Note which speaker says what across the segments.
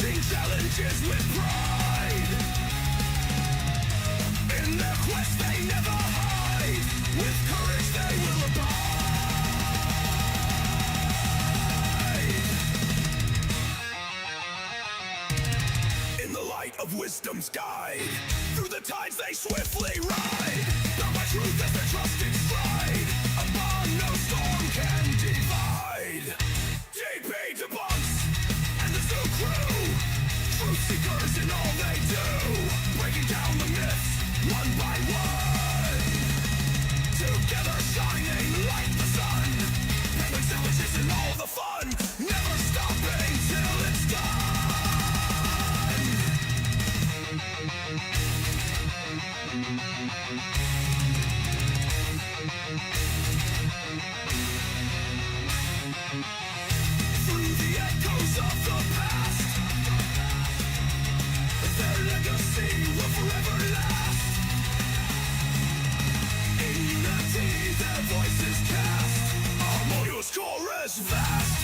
Speaker 1: Facing challenges with pride. In their quest they never hide. With courage they will abide. In the light of wisdom's guide, through the tides they swiftly ride. Bound by truth as their trusted stride. A bond no storm can divide. DP debunks and the zoo crew, truth seekers in all they do, breaking down the myths one by one. Together shining like the sun, penguin sandwiches in all the fun, never stopping till it's done. Through the echoes of the past, their legacy will forever last. In unity their voices cast, a harmonious chorus vast.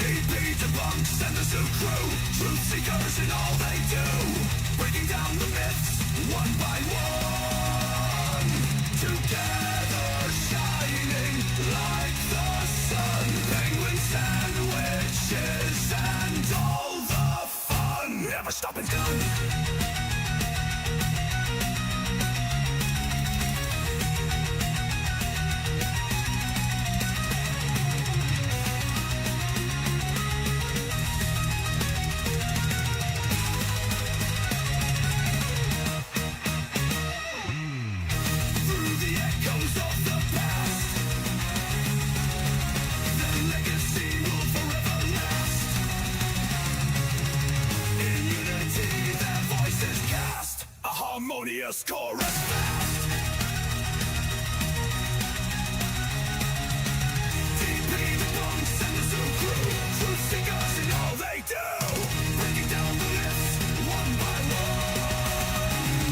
Speaker 1: DP debunks and the zoo crew, truth seekers in all they do, breaking down the myths one by one. Together shining like the sun, penguin sandwiches and all the fun, never stopping till harmonious chorus fast. DP debunks and the zoo crew, truth seekers in all they do, breaking down the myths one by one.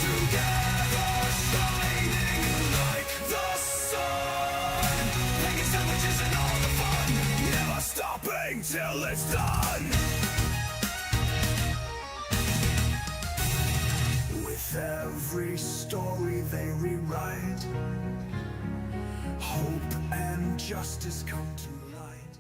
Speaker 1: Together shining like the sun, making sandwiches and all the fun, never stopping till it's done. Every story they rewrite, hope and justice come to light.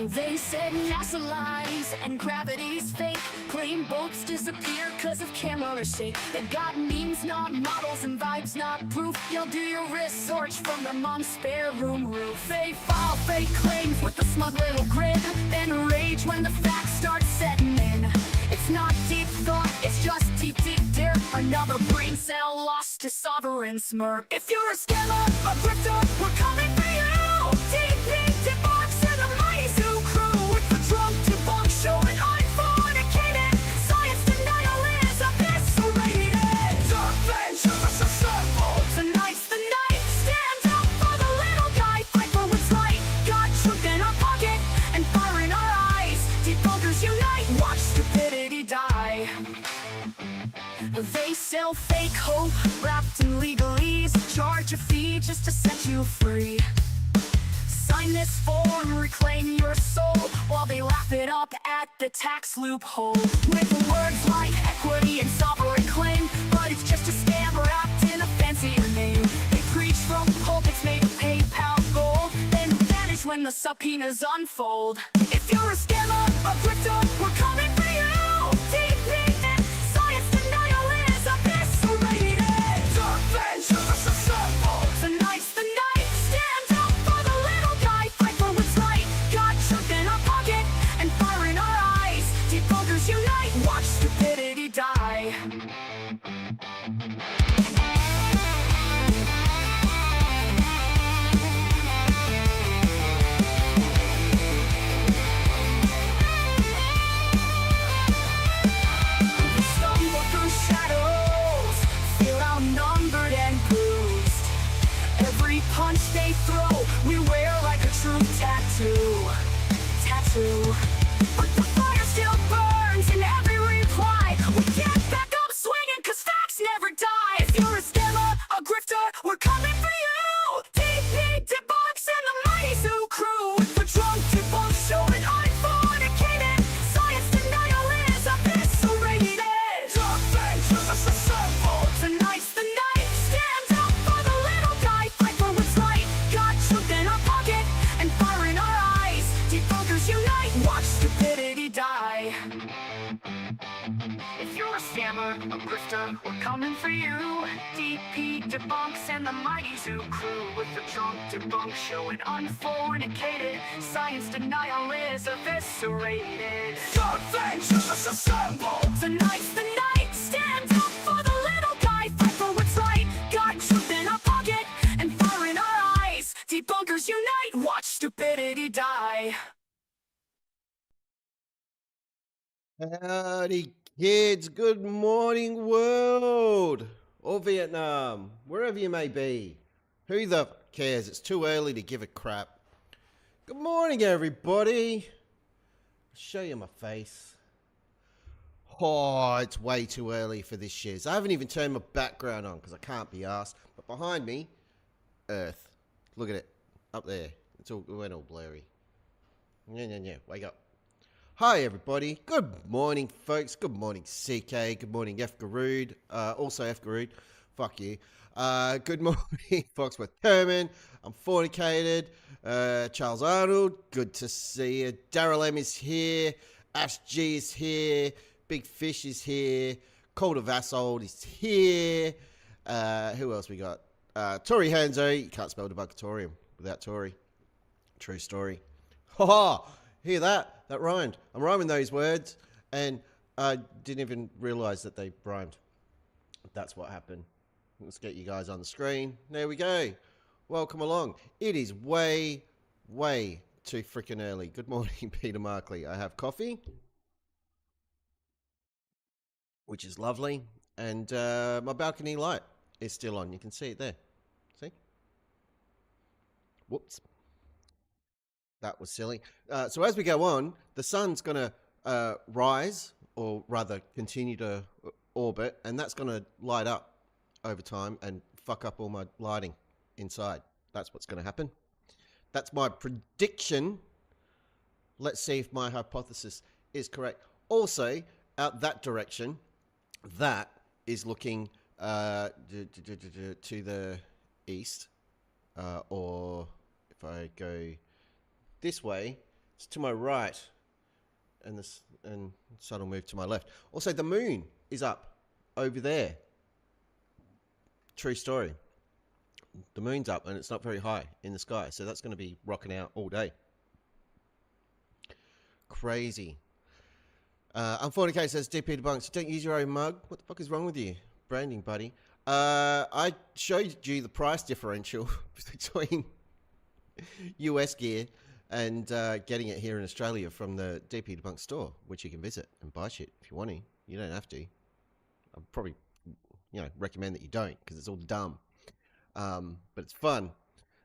Speaker 2: They said NASA lies and gravity's fake, claim boats disappear cause of camera shake. They've got memes, not models, and vibes, not proof. You'll do your research from the mom's spare room roof. They file fake claims with a smug little grin, then rage when the facts start setting in. It's not deep thought, it's just deep dirt. Another brain cell lost to sovereign smirk. If you're a scammer, a grifter, we're coming for you. DP debunks and the mighty zoo crew, with the drunk debunk showing unfornicated. Science denial is eviscerated.
Speaker 1: Dark ventures assembled.
Speaker 2: Tonight's the night. Stand up for the little guy. Fight for what's right. Got truth in our pocket and fire in our eyes. Debunkers unite. Watch stupidity die. They sell fake hope wrapped in legalese. Charge a fee just to set you free. Sign this form, reclaim your soul, while they laugh it up at the tax loophole. With words like equity and sovereign claim, but it's just a scam wrapped in a fancier name. They preach from pulpits made of PayPal gold, then vanish when the subpoenas unfold. If you're a scammer, a grifter, we're coming for you. DP, science denial is eviscerated.
Speaker 1: Dark ventures assembled.
Speaker 2: Tonight's the night. Stand up for the little guy. Fight for what's right. Got truth in our pocket and fire in our eyes. Debunkers unite. Watch stupidity die. We can't back up swinging cause facts never die. If you're a scammer, a grifter, we're coming for you. TP debunks and the mighty zoo crew. With the drunk debunks showing unfornicated. Science denial is eviscerated.
Speaker 1: Dark ventures us assemble.
Speaker 2: Tonight's the night. Stand up for the little guy. Fight for what's right. Got truth in our pocket and fire in our eyes. Debunkers unite. Watch stupidity die. If you're a scammer, a grifter, we're coming for you. DP debunks and the mighty zoo crew. With the drunk debunk showing unfornicated. Science denial is eviscerated.
Speaker 1: Dark ventures us assemble.
Speaker 2: Tonight's the night. Stand up for the little guy. Fight for what's right. Got truth in our pocket and fire in our eyes. Debunkers unite. Watch stupidity die.
Speaker 3: Howdy, kids. Good morning, world. Or Vietnam. Wherever you may be. Who the cares? It's too early to give a crap. Good morning, everybody. I'll show you my face. Oh, it's way too early for this shiz. I haven't even turned my background on because I can't be asked. But behind me, Earth. Look at it. Up there. It went all blurry. Yeah. Wake up. Hi, everybody. Good morning, folks. Good morning, CK. Good morning, F. Garood. Also, F. Garood. Fuck you. Good morning, Foxworth Herman. I'm fornicated. Charles Arnold. Good to see you. Daryl M is here. Ash G is here. Big Fish is here. Calder Vassold is here. Who else we got? Tori Hanzo. You can't spell debugatorium without Tori. True story. Ha ha! Hear that? That rhymed. I'm rhyming those words, and I didn't even realize that they rhymed. That's what happened. Let's get you guys on the screen. There we go. Welcome along. It is way, way too freaking early. Good morning, Peter Markley. I have coffee, which is lovely, and my balcony light is still on. You can see it there. See? Whoops. That was silly. So as we go on, the sun's going to rise, or rather continue to orbit, and that's going to light up over time and fuck up all my lighting inside. That's what's going to happen. That's my prediction. Let's see if my hypothesis is correct. Also, out that direction, that is looking to the east, or if I go this way, it's to my right, and the sun will move to my left. Also, the moon is up over there. True story. The moon's up, and it's not very high in the sky, so that's going to be rocking out all day. Crazy. Unfortunately, says DP Debunks, don't use your own mug. What the fuck is wrong with you? Branding, buddy. I showed you the price differential between US gear and getting it here in Australia from the DP Debunk store, which you can visit and buy shit if you want to. You don't have to. I'd probably, recommend that you don't, because it's all dumb. But it's fun.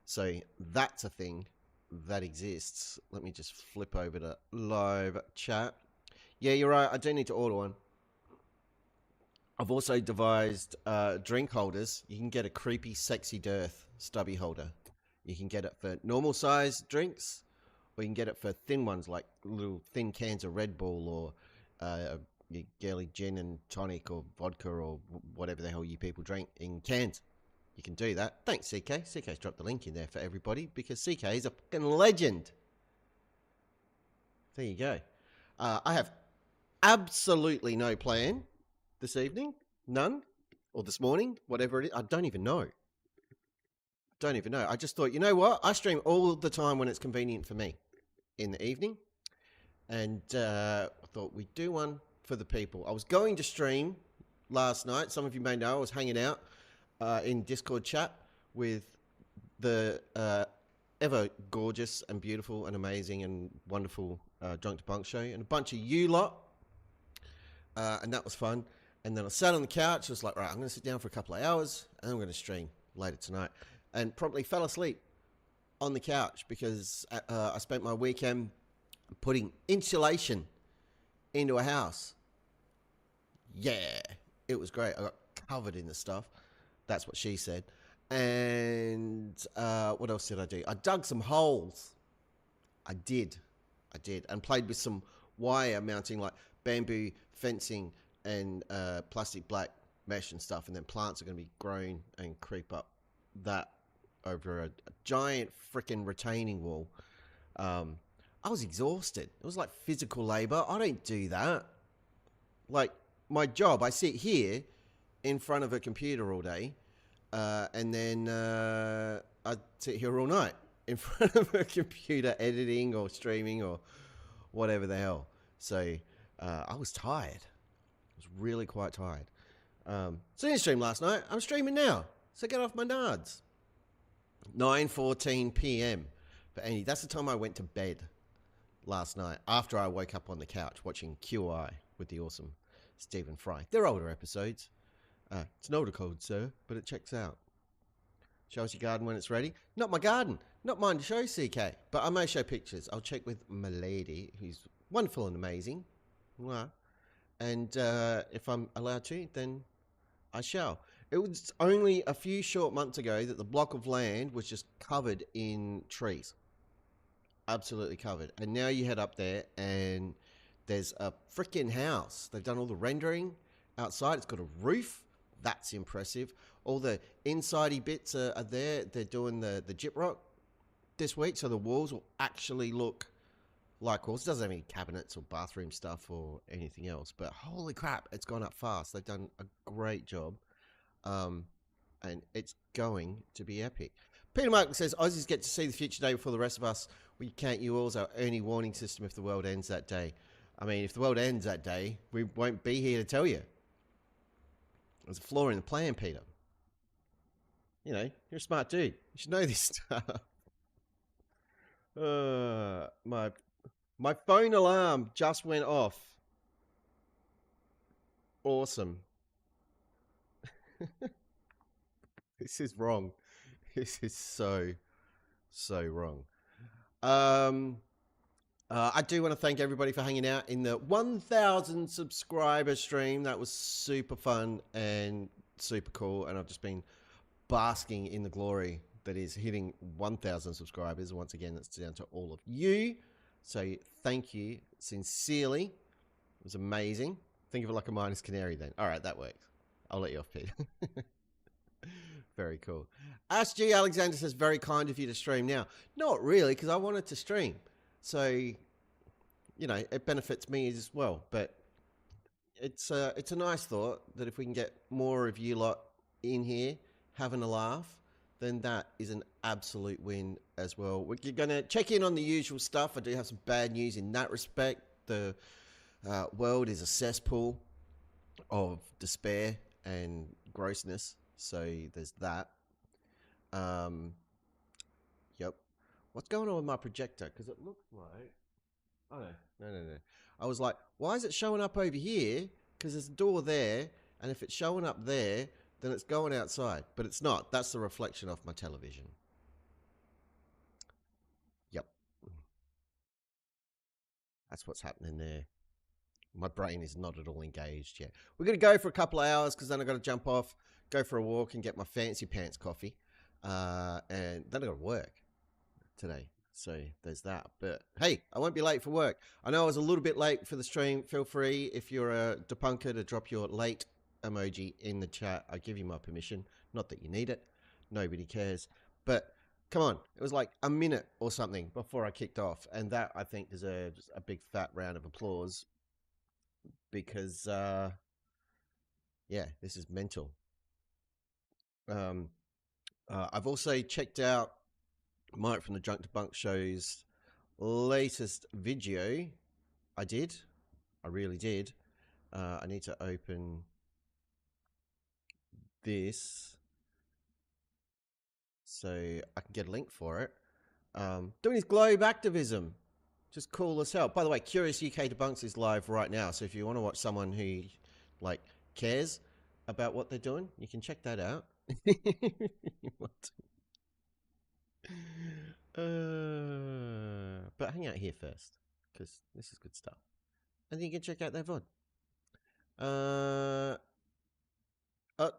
Speaker 3: So that's a thing that exists. Let me just flip over to live chat. Yeah, you're right. I do need to order one. I've also devised drink holders. You can get a creepy, sexy dearth stubby holder. You can get it for normal size drinks, or you can get it for thin ones, like little thin cans of Red Bull, or your girly gin and tonic, or vodka, or whatever the hell you people drink in cans. You can do that. Thanks, CK. CK's dropped the link in there for everybody, because CK is a fucking legend. There you go. I have absolutely no plan this evening. None. Or this morning. Whatever it is. I don't even know. I just thought, you know what? I stream all the time when it's convenient for me in the evening. And I thought we'd do one for the people. I was going to stream last night. Some of you may know I was hanging out in Discord chat with the ever gorgeous and beautiful and amazing and wonderful Drunk Debunk show, and a bunch of you lot. And that was fun. And then I sat on the couch. I was like, right, I'm going to sit down for a couple of hours and I'm going to stream later tonight. And promptly fell asleep on the couch because I spent my weekend putting insulation into a house Yeah, it was great. I got covered in the stuff. That's what she said. And what else did I do? I dug some holes. I did. I did. And played with some wire mounting, like bamboo fencing and plastic black mesh and stuff. And then plants are going to be grown and creep up that over a giant freaking retaining wall. I was exhausted. It was like physical labor. I don't do that. Like my job, I sit here in front of a computer all day, and then I sit here all night in front of a computer editing or streaming or whatever the hell. So I was tired. I was really quite tired. So I didn't stream last night. I'm streaming now. So get off my nards. 9:14 p.m. But Andy, that's the time I went to bed last night after I woke up on the couch watching QI with the awesome Stephen Fry. They're older episodes. It's an older code, sir, but it checks out. Show us your garden when it's ready. Not my garden. Not mine to show, CK. But I may show pictures. I'll check with my lady, who's wonderful and amazing. And if I'm allowed to, then I shall. It was only a few short months ago that the block of land was just covered in trees. Absolutely covered. And now you head up there and there's a freaking house. They've done all the rendering outside. It's got a roof. That's impressive. All the insidey bits are there. They're doing the gyprock this week, so the walls will actually look like walls. It doesn't have any cabinets or bathroom stuff or anything else, but holy crap, it's gone up fast. They've done a great job, and it's going to be epic. Peter Mark says, Aussies get to see the future day before the rest of us. We can't use our early warning system if the world ends that day. I mean, if the world ends that day, we won't be here to tell you. There's a flaw in the plan, Peter. You know, you're a smart dude. You should know this stuff. My phone alarm just went off. Awesome. This is wrong. This is so wrong. I do want to thank everybody for hanging out in the 1,000 subscriber stream. That was super fun and super cool. And I've just been basking in the glory that is hitting 1,000 subscribers. Once again, that's down to all of you. So thank you sincerely. It was amazing. Think of it like a minus canary then. All right, that works. I'll let you off, Peter. Very coll. Ask G. Alexander says, very kind of you to stream now. Not really, because I wanted to stream. So, you know, it benefits me as well. But it's a nice thought that if we can get more of you lot in here having a laugh, then that is an absolute win as well. We're going to check in on the usual stuff. I do have some bad news in that respect. The world is a cesspool of despair and grossness. So there's that. Yep. What's going on with my projector? Because it looks like... Oh, no. I was like, why is it showing up over here? Because there's a door there. And if it's showing up there, then it's going outside. But it's not. That's the reflection off my television. Yep. That's what's happening there. My brain is not at all engaged yet. We're going to go for a couple of hours because then I've got to jump off, go for a walk and get my fancy pants coffee. And then I've got to work today. So there's that. But hey, I won't be late for work. I know I was a little bit late for the stream. Feel free, if you're a debunker, to drop your late emoji in the chat. I give you my permission. Not that you need it. Nobody cares. But come on. It was like a minute or something before I kicked off. And that, I think, deserves a big fat round of applause. Because, yeah, this is mental. I've also checked out Mike from the Drunk Debunk Show's latest video. I did. I really did. I need to open this so I can get a link for it. Doing his globe activism. Just cool as hell. By the way, Curious UK Debunks is live right now. So if you want to watch someone who, like, cares about what they're doing, you can check that out. But hang out here first, because this is good stuff. And then you can check out their VOD. Oh,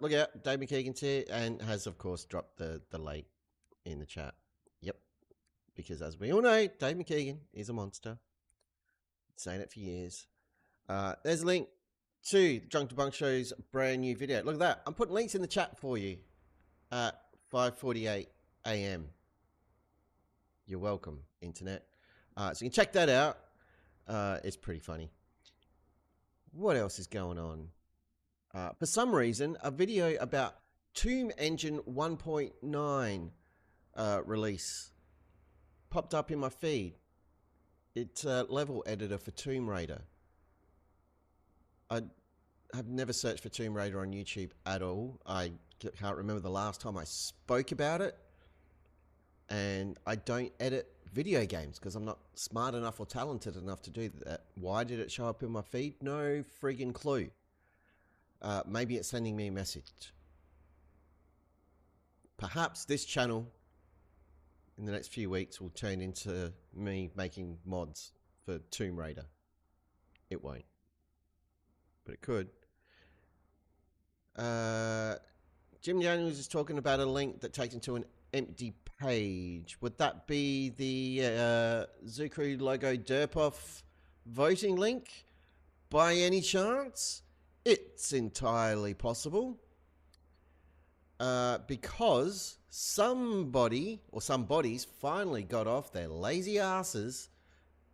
Speaker 3: look out. Dave McKeegan's here and has, of course, dropped the late in the chat. Yep. Because as we all know, Dave McKeegan is a monster. Been saying it for years. There's a link to the Drunk Debunk Show's brand new video. Look at that. I'm putting links in the chat for you at 5:48 a.m. You're welcome, internet. So you can check that out. It's pretty funny. What else is going on? For some reason, a video about Tomb Engine 1.9 release popped up in my feed. It's a level editor for Tomb Raider. I have never searched for Tomb Raider on YouTube at all. I can't remember the last time I spoke about it. And I don't edit video games because I'm not smart enough or talented enough to do that. Why did it show up in my feed? No friggin' clue. Maybe it's sending me a message. Perhaps this channel in the next few weeks will turn into me making mods for Tomb Raider. It won't. But it could. Jim Daniels is talking about a link that takes him to an empty page. Would that be the Zukru logo Derpoff voting link by any chance? It's entirely possible. Because somebody or some bodies finally got off their lazy asses,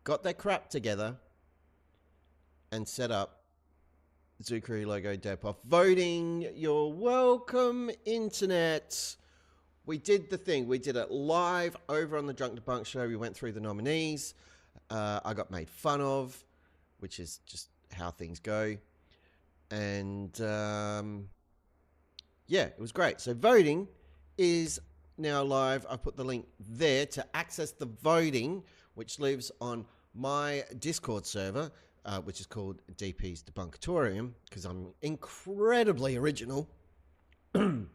Speaker 3: got their crap together, and set up Zukru logo Derpoff voting. You're welcome, internet. We did the thing. We did it live over on the Drunk Debunk Show. We went through the nominees. I got made fun of, which is just how things go. And yeah, it was great. So voting is now live. I put the link there to access the voting, which lives on my Discord server, which is called DP's Debunkatorium, because I'm incredibly original and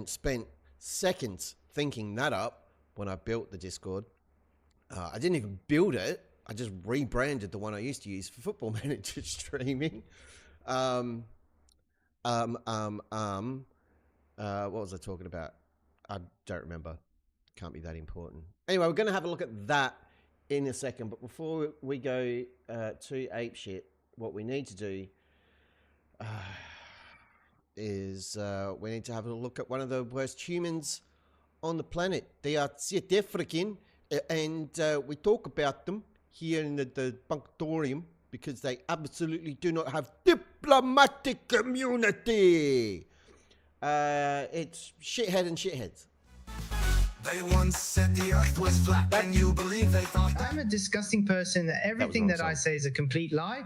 Speaker 3: spent seconds thinking that up when I built the Discord. I didn't even build it. I just rebranded the one I used to use for Football Manager streaming. What was I talking about? I don't remember. Can't be that important. Anyway, we're going to have a look at that in a second. But before we go to apeshit, what we need to do is we need to have a look at one of the worst humans on the planet. They are South African, and we talk about them here in the Bunktorium because they absolutely do not have diplomatic community. It's shithead and shitheads.
Speaker 1: They once said the earth was flat, and you believe they thought that.
Speaker 4: I'm a disgusting person. Everything
Speaker 3: That was
Speaker 4: that I
Speaker 3: wrong
Speaker 4: say is a complete lie.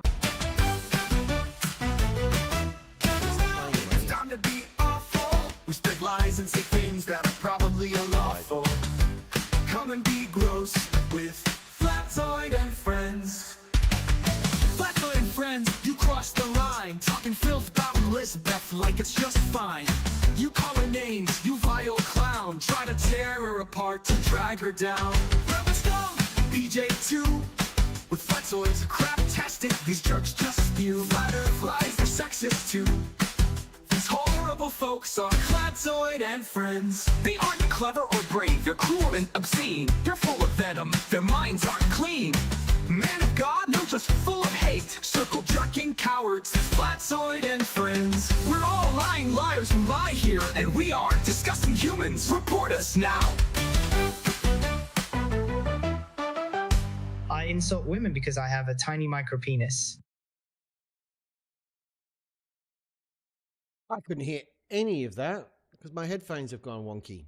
Speaker 1: It's time to be awful. We spread lies and say things that are probably unlawful. Come and be gross with Flatzoid and Friends. Flatzoid and Friends, you crossed the line. Talking filth about Elizabeth like it's just fine. You call her names, you vile clown. Try to tear her apart to drag her down. Rebel Stone, BJ2. With Flatzoids, crap-tastic, these jerks just spew. Flatterflies, they're sexist too. These horrible folks are Flatzoid and Friends. They aren't clever or brave, they're cruel and obscene. They're full of venom, their minds aren't clean. Man of God, no, just full of hate. Circle-jerking cowards, Flatzoid and Friends. We're all lying liars who lie here, and we are disgusting humans. Report us now.
Speaker 4: I insult women because I have a tiny micro penis.
Speaker 3: I couldn't hear any of that because my headphones have gone wonky.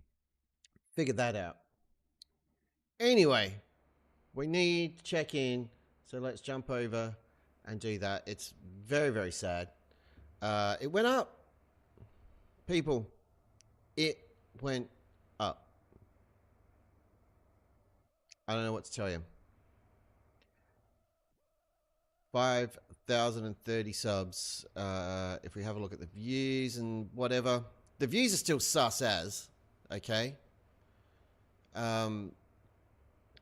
Speaker 3: Figured that out. Anyway, we need to check in, so let's jump over and do that. It's very, very sad. It went up. People, it went up. I don't know what to tell you. 5,030 subs. If we have a look at the views and whatever, the views are still sus as, okay?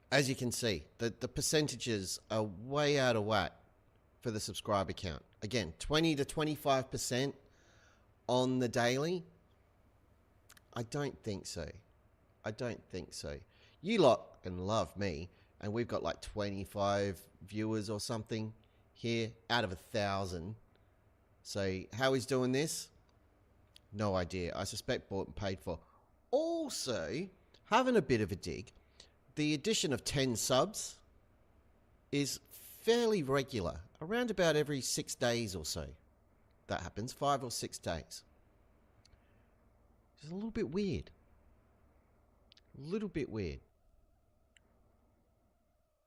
Speaker 3: As you can see, the percentages are way out of whack for the subscriber count. Again, 20 to 25% on the daily. I don't think so. I don't think so. You lot can love me, and we've got like 25 viewers or something here out of 1,000. So how he's doing this? No idea. I suspect bought and paid for. Also, having a bit of a dig, the addition of 10 subs is fairly regular. Around about every 6 days or so. That happens. 5 or 6 days. It's a little bit weird. A little bit weird.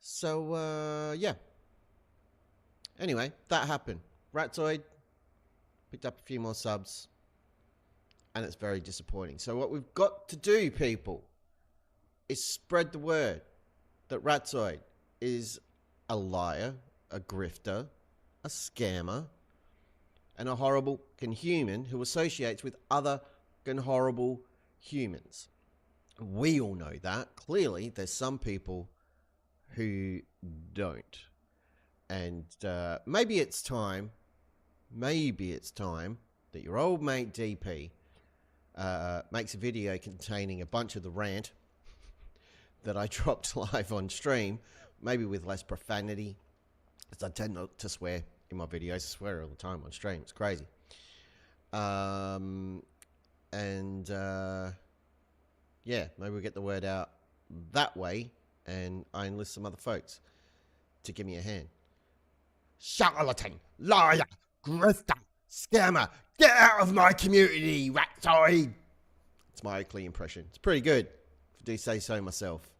Speaker 3: So, yeah. Anyway, that happened. Ratzoid picked up a few more subs. And it's very disappointing. So what we've got to do, people, is spread the word that Ratzoid is a liar, a grifter, a scammer, and a horrible human who associates with other horrible humans. We all know that. Clearly, there's some people who don't. And maybe it's time that your old mate DP makes a video containing a bunch of the rant that I dropped live on stream, maybe with less profanity, because I tend not to swear in my videos. I swear all the time on stream. It's crazy. Yeah, maybe we'll get the word out that way, and I enlist some other folks to give me a hand. Charlatan, liar, grifter, scammer, get out of my community, Ratzoid. It's my Oakley impression. It's pretty good, if I do say so myself.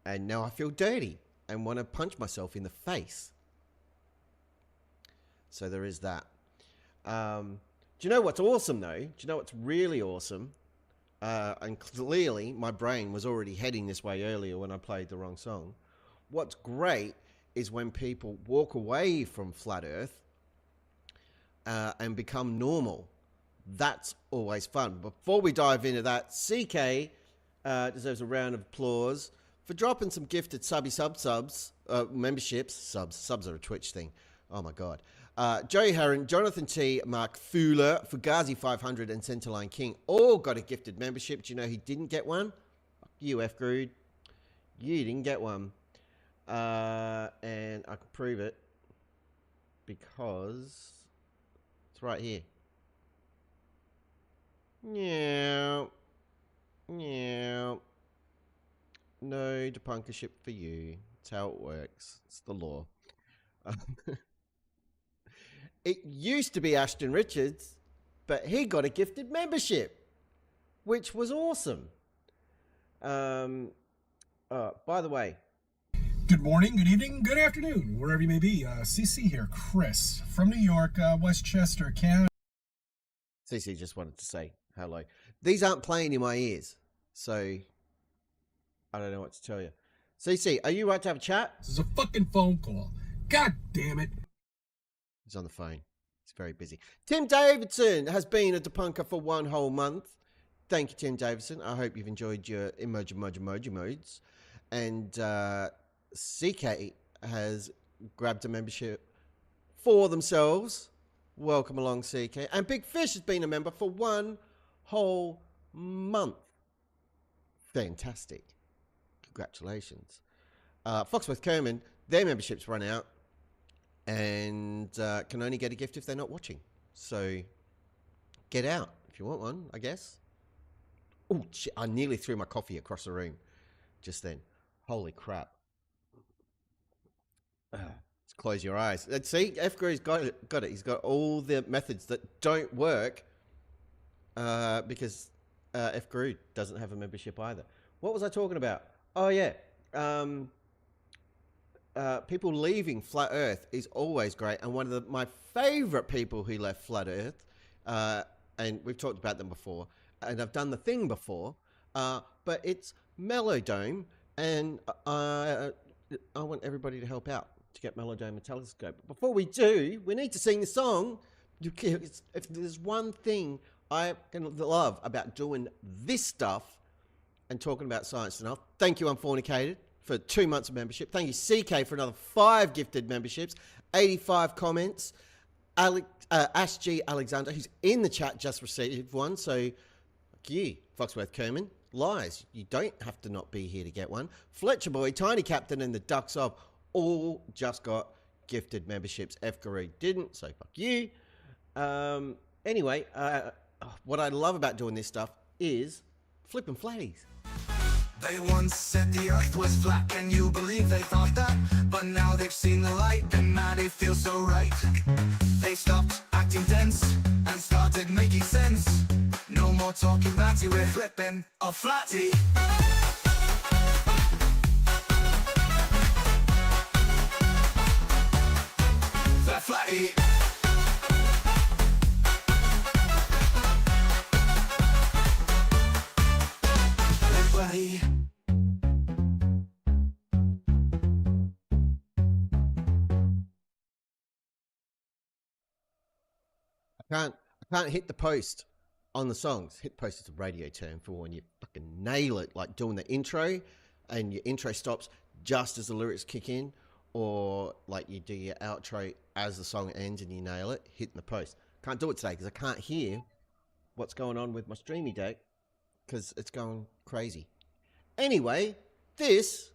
Speaker 3: And now I feel dirty and want to punch myself in the face. So there is that. Do you know what's awesome, though? Do you know what's really awesome? And clearly, my brain was already heading this way earlier when I played the wrong song. What's great is when people walk away from Flat Earth and become normal. That's always fun. Before we dive into that, CK deserves a round of applause for dropping some gifted subs, memberships. Subs are a Twitch thing. Oh my God. Joey Herron, Jonathan T, Mark Fuller, Fugazi 500, and Centerline King all got a gifted membership. Do you know he didn't get one? You F-Grood. You didn't get one. And I can prove it because it's right here. Yeah. Yeah. No depunkership for you. It's how it works. It's the law. It used to be Ashton Richards, but he got a gifted membership, which was awesome. By the way,
Speaker 5: good morning, good evening, good afternoon, wherever you may be. CC here, Chris, from New York, Westchester, Canada.
Speaker 3: CC just wanted to say hello. These aren't playing in my ears, so I don't know what to tell you. CC, are you right to have a chat?
Speaker 5: This is a fucking phone call. God damn it.
Speaker 3: He's on the phone. He's very busy. Tim Davidson has been a debunker for 1 whole month. Thank you, Tim Davidson. I hope you've enjoyed your emoji modes. And CK has grabbed a membership for themselves. Welcome along, CK. And Big Fish has been a member for 1 whole month. Fantastic. Congratulations. Foxworth Kerman, their memberships run out and can only get a gift if they're not watching. So get out if you want one, I guess. Oh, shit. I nearly threw my coffee across the room just then. Holy crap. Let's close your eyes. Let's see, F-Grew's got it. He's got all the methods that don't work because F-Grew doesn't have a membership either. What was I talking about? Oh, yeah. People leaving Flat Earth is always great. And one of my favorite people who left Flat Earth, and we've talked about them before, and I've done the thing before, but it's Melodome, and I want everybody to help out to get Melodome a telescope. But before we do, we need to sing the song. If there's one thing I can love about doing this stuff and talking about science enough, thank you, Unfornicated, for 2 months of membership. Thank you, CK, for another 5 gifted memberships. 85 comments. Ash G. Alexander, who's in the chat, just received one. So, fuck you, Foxworth Kerman. Lies. You don't have to not be here to get one. Fletcher Boy, Tiny Captain, and the Ducks of all just got gifted memberships. F. Garee didn't, so fuck you. Anyway, what I love about doing this stuff is flipping flatties.
Speaker 1: They once said the earth was flat, and you believe they thought that? But now they've seen the light, and man, it feels so right. They stopped acting dense, and started making sense. No more talking batty, we're flipping a flatty. The flatty. The flatty.
Speaker 3: I can't hit the post on the songs. Hit post is a radio term for when you fucking nail it, like doing the intro and your intro stops just as the lyrics kick in, or like you do your outro as the song ends and you nail it, hitting the post. Can't do it today because I can't hear what's going on with my streamy deck because it's going crazy. Anyway, this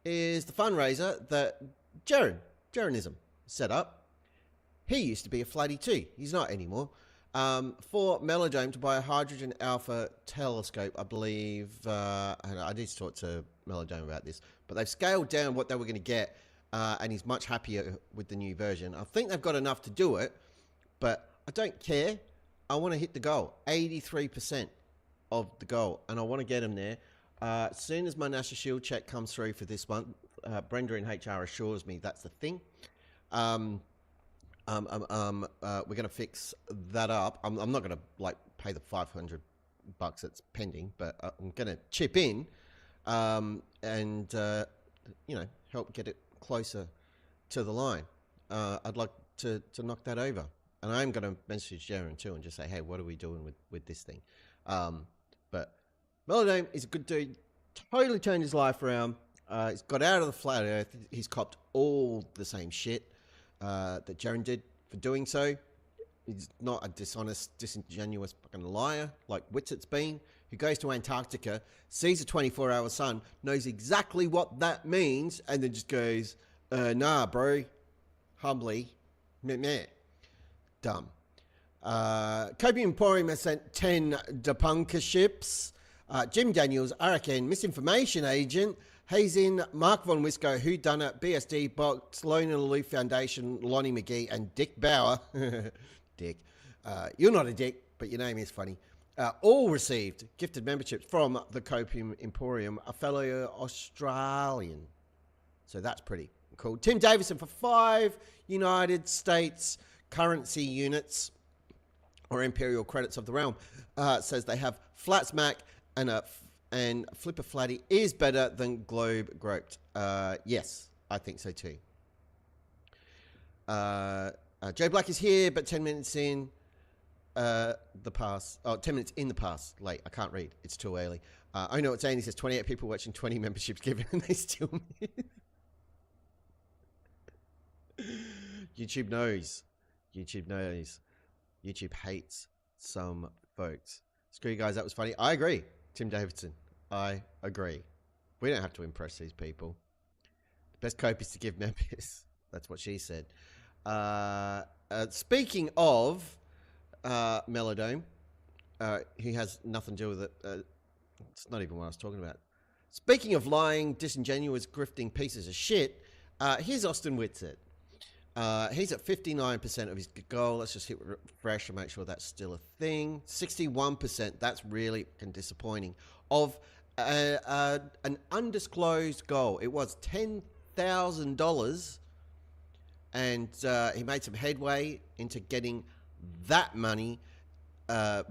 Speaker 3: is the fundraiser that Jaronism set up. He used to be a flatty too. He's not anymore. For Melodome to buy a hydrogen alpha telescope, I believe, and I need to talk to Melodome about this, but they've scaled down what they were going to get, and he's much happier with the new version. I think they've got enough to do it, but I don't care. I want to hit the goal, 83% of the goal, and I want to get him there. As soon as my National Shield check comes through for this month, Brenda in HR assures me that's the thing. We're going to fix that up. I'm not going to like pay the $500 that's pending, but I'm going to chip in and help get it closer to the line. I'd like to knock that over, and I'm going to message Jaron too and just say, hey, what are we doing with this thing? But Melodome is a good dude. Totally turned his life around. He's got out of the flat earth. He's copped all the same shit that Jaron did for doing so. He's not a dishonest, disingenuous fucking liar like Whitsett's been, who goes to Antarctica, sees a 24-hour sun, knows exactly what that means, and then just goes, nah, bro, humbly, meh. Dumb. Copium Emporium has sent 10 depunkerships. Jim Daniels, RKN, misinformation agent, Hazin, Mark Von Wisco, Who Done It, BSD, Box, Lone and Aloof Foundation, Lonnie McGee, and Dick Bauer. Dick. You're not a dick, but your name is funny. All received gifted memberships from the Copium Emporium, a fellow Australian. So that's pretty cool. Tim Davison for 5 United States currency units, or imperial credits of the realm, says they have flat smack and Flipper Flatty is better than Globe Groped. Yes, I think so too. Joe Black is here, but 10 minutes in the past. Oh, 10 minutes in the past. Late. I can't read. It's too early. I know what saying. He says 28 people watching, 20 memberships given, and they still miss. YouTube knows. YouTube knows. YouTube hates some folks. Screw you guys. That was funny. I agree. Tim Davidson. I agree. We don't have to impress these people. The best cope is to give members. That's what she said. Speaking of Melodome, he has nothing to do with it. It's not even what I was talking about. Speaking of lying, disingenuous, grifting pieces of shit, here's Austin Whitsett. He's at 59% of his goal. Let's just hit refresh and make sure that's still a thing. 61%, that's really disappointing, of an undisclosed goal. It was $10,000, and he made some headway into getting that money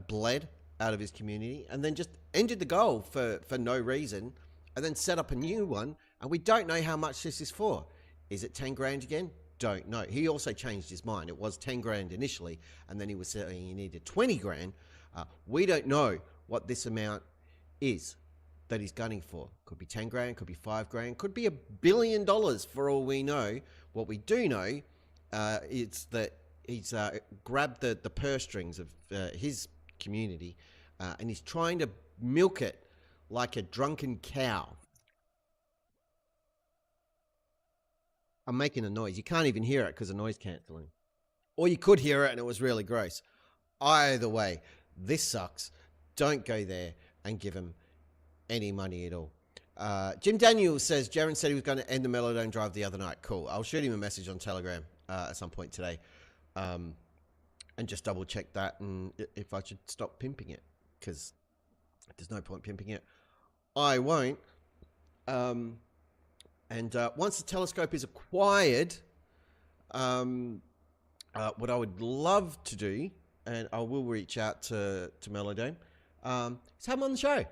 Speaker 3: bled out of his community, and then just ended the goal for no reason, and then set up a new one, and we don't know how much this is for. Is it 10 grand again? Don't know. He also changed his mind. It was 10 grand initially, and then he was saying he needed 20 grand. We don't know what this amount is that he's gunning for. Could be 10 grand, could be 5 grand, could be $1 billion for all we know. What we do know it's that he's grabbed the purse strings of his community, and he's trying to milk it like a drunken cow. I'm making a noise. You can't even hear it because of noise cancelling. Or you could hear it and it was really gross. Either way, this sucks. Don't go there and give him any money at all. Jim Daniels says, Jaron said he was going to end the Melodome drive the other night. Cool. I'll shoot him a message on Telegram at some point today. And just double check that and if I should stop pimping it. Because there's no point pimping it. I won't. And once the telescope is acquired, what I would love to do, and I will reach out to Melodome, is have him on the show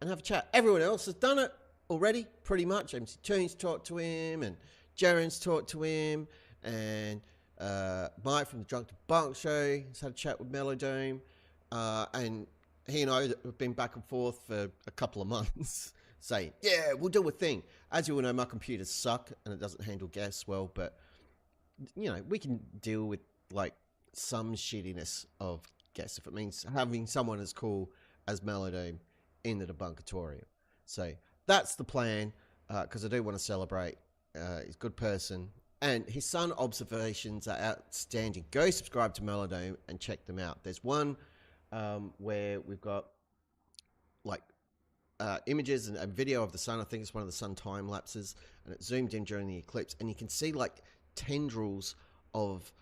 Speaker 3: and have a chat. Everyone else has done it already, pretty much. MC Toon's talked to him, and Jaren's talked to him, and Mike from the Drunk to Bunk show has had a chat with Melodome, and he and I have been back and forth for a couple of months saying, yeah, we'll do a thing. As you all know, my computers suck and it doesn't handle guests well, but you know, we can deal with like some shittiness of guests if it means having someone as cool as Melodome in the Debunkatorium. So that's the plan, because I do want to celebrate. He's a good person, and his son observations are outstanding. Go subscribe to Melodome and check them out. There's one where we've got like images and a video of the sun. I think it's one of the sun time lapses, and it zoomed in during the eclipse, and you can see like tendrils of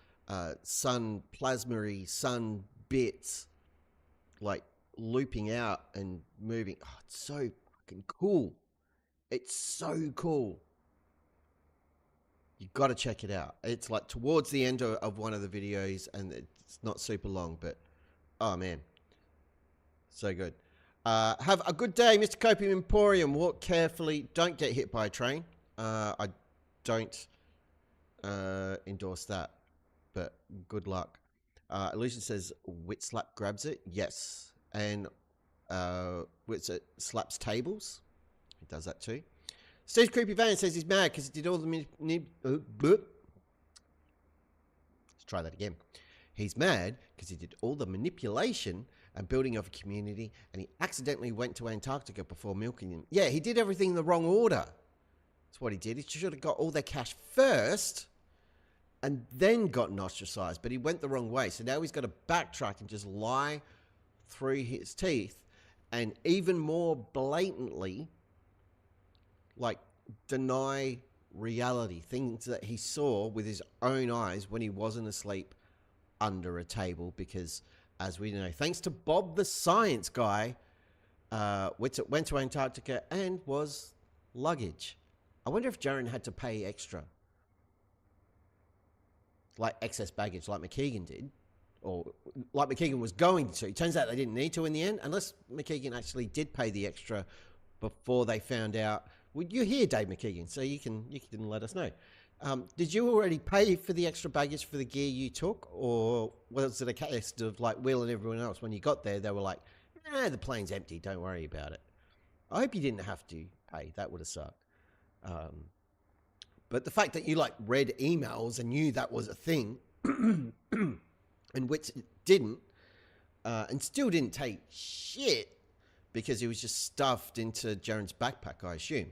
Speaker 3: sun plasma-y sun bits like looping out and moving. Oh, it's so fucking cool. It's so cool. You got to check it out. It's like towards the end of one of the videos, and it's not super long, but oh man, so good. Have a good day, Mr. Copium Emporium. Walk carefully. Don't get hit by a train. I don't endorse that, but good luck. Illusion says Whitslap grabs it. Yes. And Whitslap slaps tables. He does that too. Steve Creepy Van says he's mad because he did all the let's try that again. He's mad because he did all the manipulation and building of a community, and he accidentally went to Antarctica before milking them. Yeah, he did everything in the wrong order. That's what he did. He should have got all their cash first and then gotten ostracized, but he went the wrong way. So now he's got to backtrack and just lie through his teeth and even more blatantly like deny reality, things that he saw with his own eyes when he wasn't asleep under a table, because as we know, thanks to Bob the science guy, went to Antarctica and was luggage. I wonder if Jaren had to pay extra, like excess baggage like McKeegan did, or like McKeegan was going to. It turns out they didn't need to in the end, unless McKeegan actually did pay the extra before they found out. Well, you're here, Dave McKeegan, so you can let us know. Did you already pay for the extra baggage for the gear you took, or was it a case of like Will and everyone else, when you got there, they were like, nah, the plane's empty, don't worry about it? I hope you didn't have to pay. That would have sucked. But the fact that you like read emails and knew that was a thing, and which didn't, and still didn't take shit because he was just stuffed into Jaren's backpack, I assume,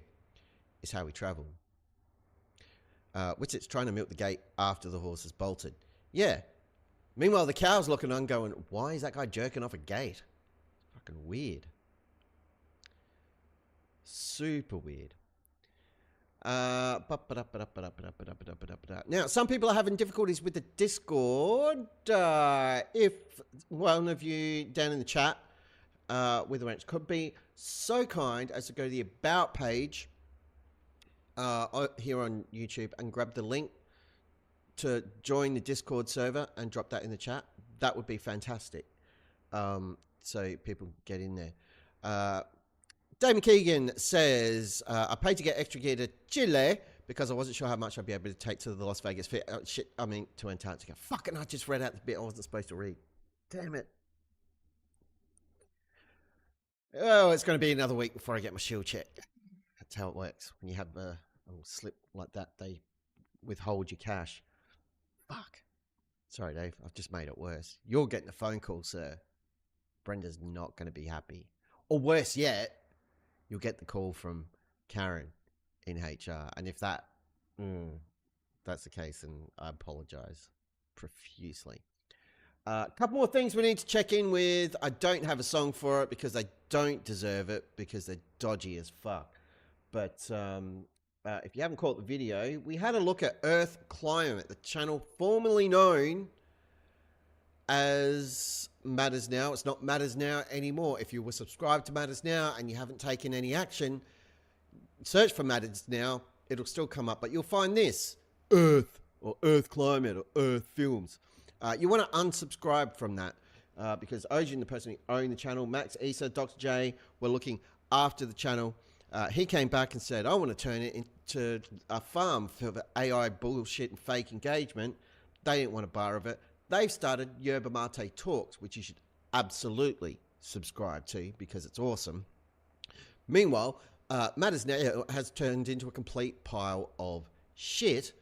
Speaker 3: is how he travelled. Which it's trying to milk the gate after the horse has bolted. Yeah. Meanwhile, the cow's looking on going, why is that guy jerking off a gate? Fucking weird. Super weird. Now, some people are having difficulties with the Discord. If one of you down in the chat with the Rant could be so kind as to go to the About page here on YouTube and grab the link to join the Discord server and drop that in the chat, that would be fantastic. So people get in there. Dave McKeegan says, I paid to get extra gear to Chile because I wasn't sure how much I'd be able to take to the Las Vegas Fit. To Antarctica. Fucking, I just read out the bit I wasn't supposed to read. Damn it. Oh, it's going to be another week before I get my shield check. That's how it works. When you have a slip like that, they withhold your cash. Fuck. Sorry, Dave. I've just made it worse. You're getting a phone call, sir. Brenda's not going to be happy. Or worse yet, you'll get the call from Karen in HR. And if that's the case, then I apologize profusely. A couple more things we need to check in with. I don't have a song for it because they don't deserve it because they're dodgy as fuck. But if you haven't caught the video, we had a look at Earth Climate, the channel formerly known as Matters Now. It's not Matters Now anymore. If you were subscribed to Matters Now and you haven't taken any action, search for Matters Now. It'll still come up, but you'll find this, Earth or Earth Climate or Earth Films. You want to unsubscribe from that because Ojin, the person who owned the channel, Max, Issa, Dr. J, were looking after the channel. He came back and said, I want to turn it into a farm for the AI bullshit and fake engagement. They didn't want a bar of it. They've started Yerba Mate Talks, which you should absolutely subscribe to because it's awesome. Meanwhile, Matters Now has turned into a complete pile of shit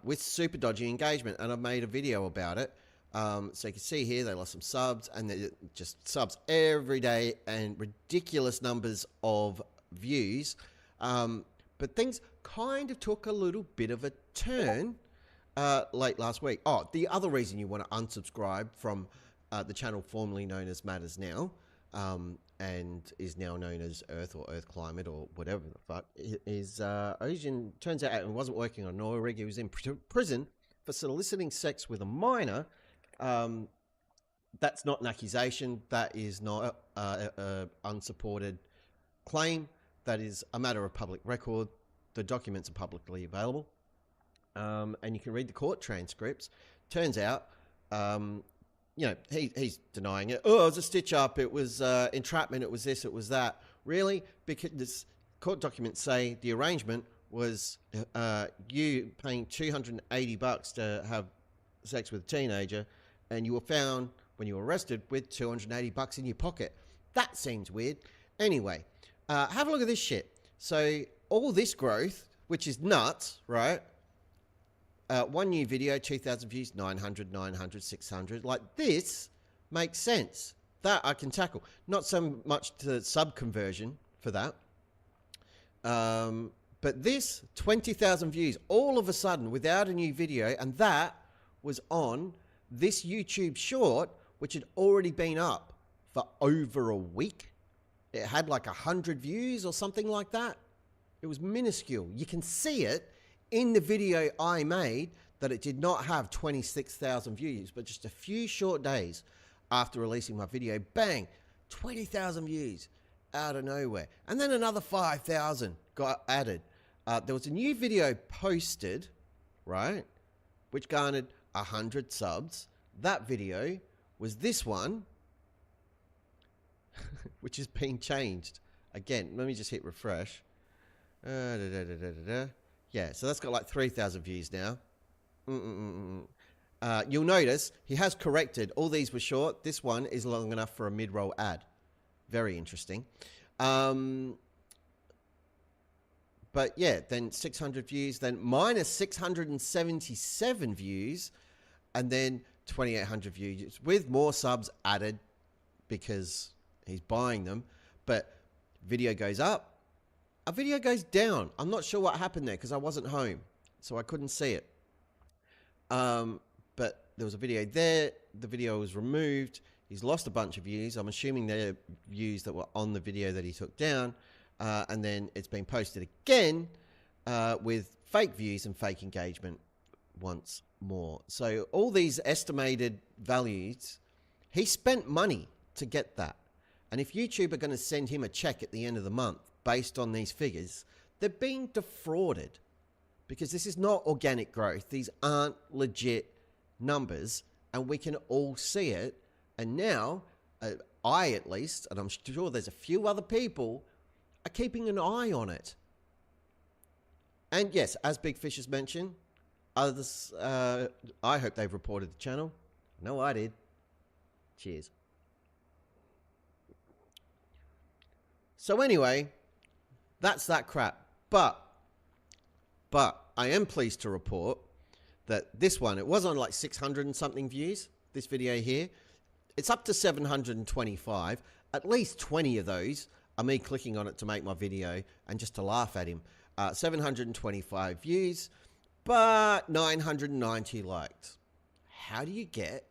Speaker 3: with super dodgy engagement, and I've made a video about it. So you can see here they lost some subs, and they just subs every day and ridiculous numbers of views. But things kind of took a little bit of a turn late last week. Oh, the other reason you want to unsubscribe from the channel formerly known as Matters Now and is now known as Earth or Earth Climate or whatever the fuck, is Ojin turns out it wasn't working on an oil rig. He was in prison for soliciting sex with a minor. That's not an accusation. That is not a unsupported claim. That is a matter of public record. The documents are publicly available. And you can read the court transcripts. Turns out, you know, he's denying it. Oh, it was a stitch up. It was entrapment. It was this. It was that. Really? Because this court documents say the arrangement was you paying $280 to have sex with a teenager, and you were found when you were arrested with $280 in your pocket. That seems weird. Anyway, have a look at this shit. So all this growth, which is nuts, right? One new video, 2,000 views, 900, 900, 600. Like, this makes sense. That I can tackle. Not so much to sub conversion for that. But this, 20,000 views, all of a sudden, without a new video, and that was on this YouTube short, which had already been up for over a week. It had like 100 views or something like that. It was minuscule. You can see it in the video I made that it did not have 26,000 views, but just a few short days after releasing my video, bang, 20,000 views out of nowhere. And then another 5,000 got added. There was a new video posted, right, which garnered 100 subs. That video was this one, which is being changed. Again, let me just hit refresh. Yeah, so that's got like 3,000 views now. You'll notice he has corrected. All these were short. This one is long enough for a mid-roll ad. Very interesting. But yeah, then 600 views, then minus 677 views, and then 2,800 views with more subs added because he's buying them. But video goes up. A video goes down. I'm not sure what happened there because I wasn't home, so I couldn't see it. But there was a video there. The video was removed. He's lost a bunch of views. I'm assuming they're views that were on the video that he took down. And then it's been posted again with fake views and fake engagement once more. So all these estimated values, he spent money to get that. And if YouTube are going to send him a check at the end of the month based on these figures, they're being defrauded because this is not organic growth. These aren't legit numbers, and we can all see it. And now, I at least, and I'm sure there's a few other people, are keeping an eye on it. And yes, as Big Fish has mentioned, others, I hope they've reported the channel. No, I did. Cheers. So anyway, that's that crap. But I am pleased to report that this one, it was on like 600 and something views, this video here. It's up to 725. At least 20 of those are me clicking on it to make my video and just to laugh at him. 725 views, but 990 likes. How do you get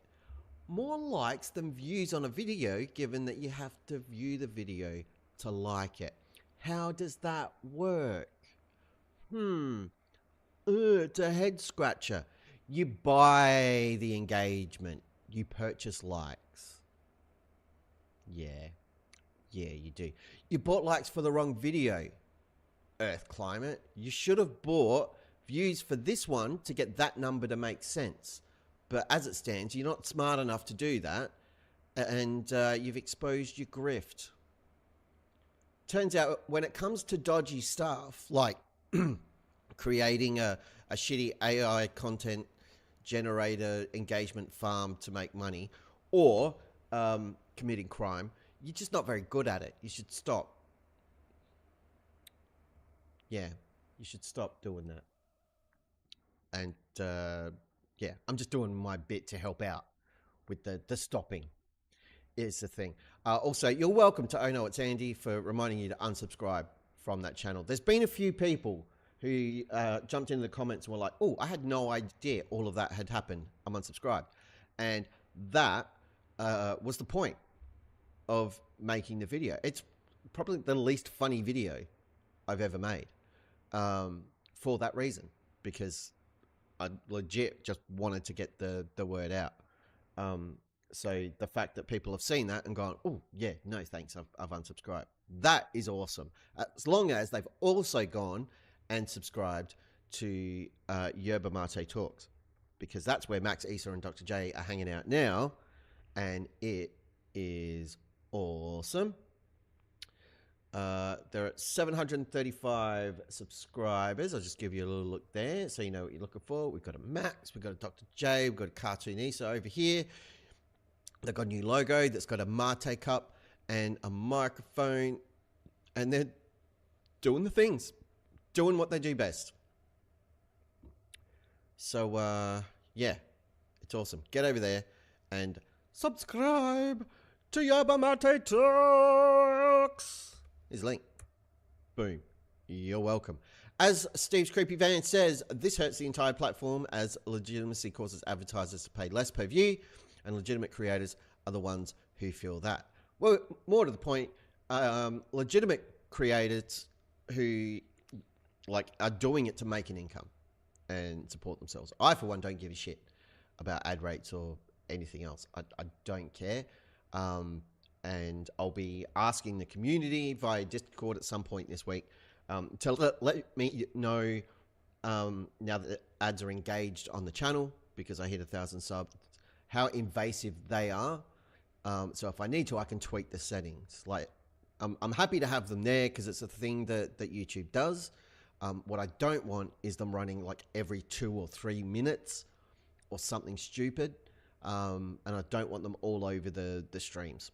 Speaker 3: more likes than views on a video, given that you have to view the video to like it? How does that work? It's a head scratcher. You buy the engagement. You purchase likes. Yeah, you do. You bought likes for the wrong video, Earth Climate. You should have bought views for this one to get that number to make sense. But as it stands, you're not smart enough to do that, and you've exposed your grift. Turns out when it comes to dodgy stuff, like creating a shitty AI content generator engagement farm to make money, or committing crime, you're just not very good at it. You should stop. Yeah, you should stop doing that. And yeah, I'm just doing my bit to help out with the stopping is the thing. Also, you're welcome to Oh No It's Andy for reminding you to unsubscribe from that channel. There's been a few people who jumped into the comments and were like, oh, I had no idea all of that had happened. I'm unsubscribed. And that was the point of making the video. It's probably the least funny video I've ever made for that reason, because I legit just wanted to get the word out. So the fact that people have seen that and gone, oh, yeah, no, thanks, I've unsubscribed. That is awesome. As long as they've also gone and subscribed to Yerba Mate Talks, because that's where Max, Issa, and Dr. J are hanging out now, and it is awesome. They're at 735 subscribers. I'll just give you a little look there so you know what you're looking for. We've got a Max, we've got a Dr. J, we've got a Cartoon Issa over here. They've got a new logo that's got a mate cup and a microphone, and they're doing the things, doing what they do best. So, yeah, it's awesome. Get over there and subscribe to Yerba Mate Talks. Here's a link. Boom. You're welcome. As Steve's Creepy Van says, this hurts the entire platform as legitimacy causes advertisers to pay less per view, and legitimate creators are the ones who feel that. Well, more to the point, legitimate creators who are doing it to make an income and support themselves. I, for one, don't give a shit about ad rates or anything else. I don't care. And I'll be asking the community via Discord at some point this week to let me know now that ads are engaged on the channel, because I hit 1,000 subs, how invasive they are. So if I need to, I can tweak the settings. I'm happy to have them there because it's a thing that YouTube does. What I don't want is them running every 2 or 3 minutes or something stupid. And I don't want them all over the streams.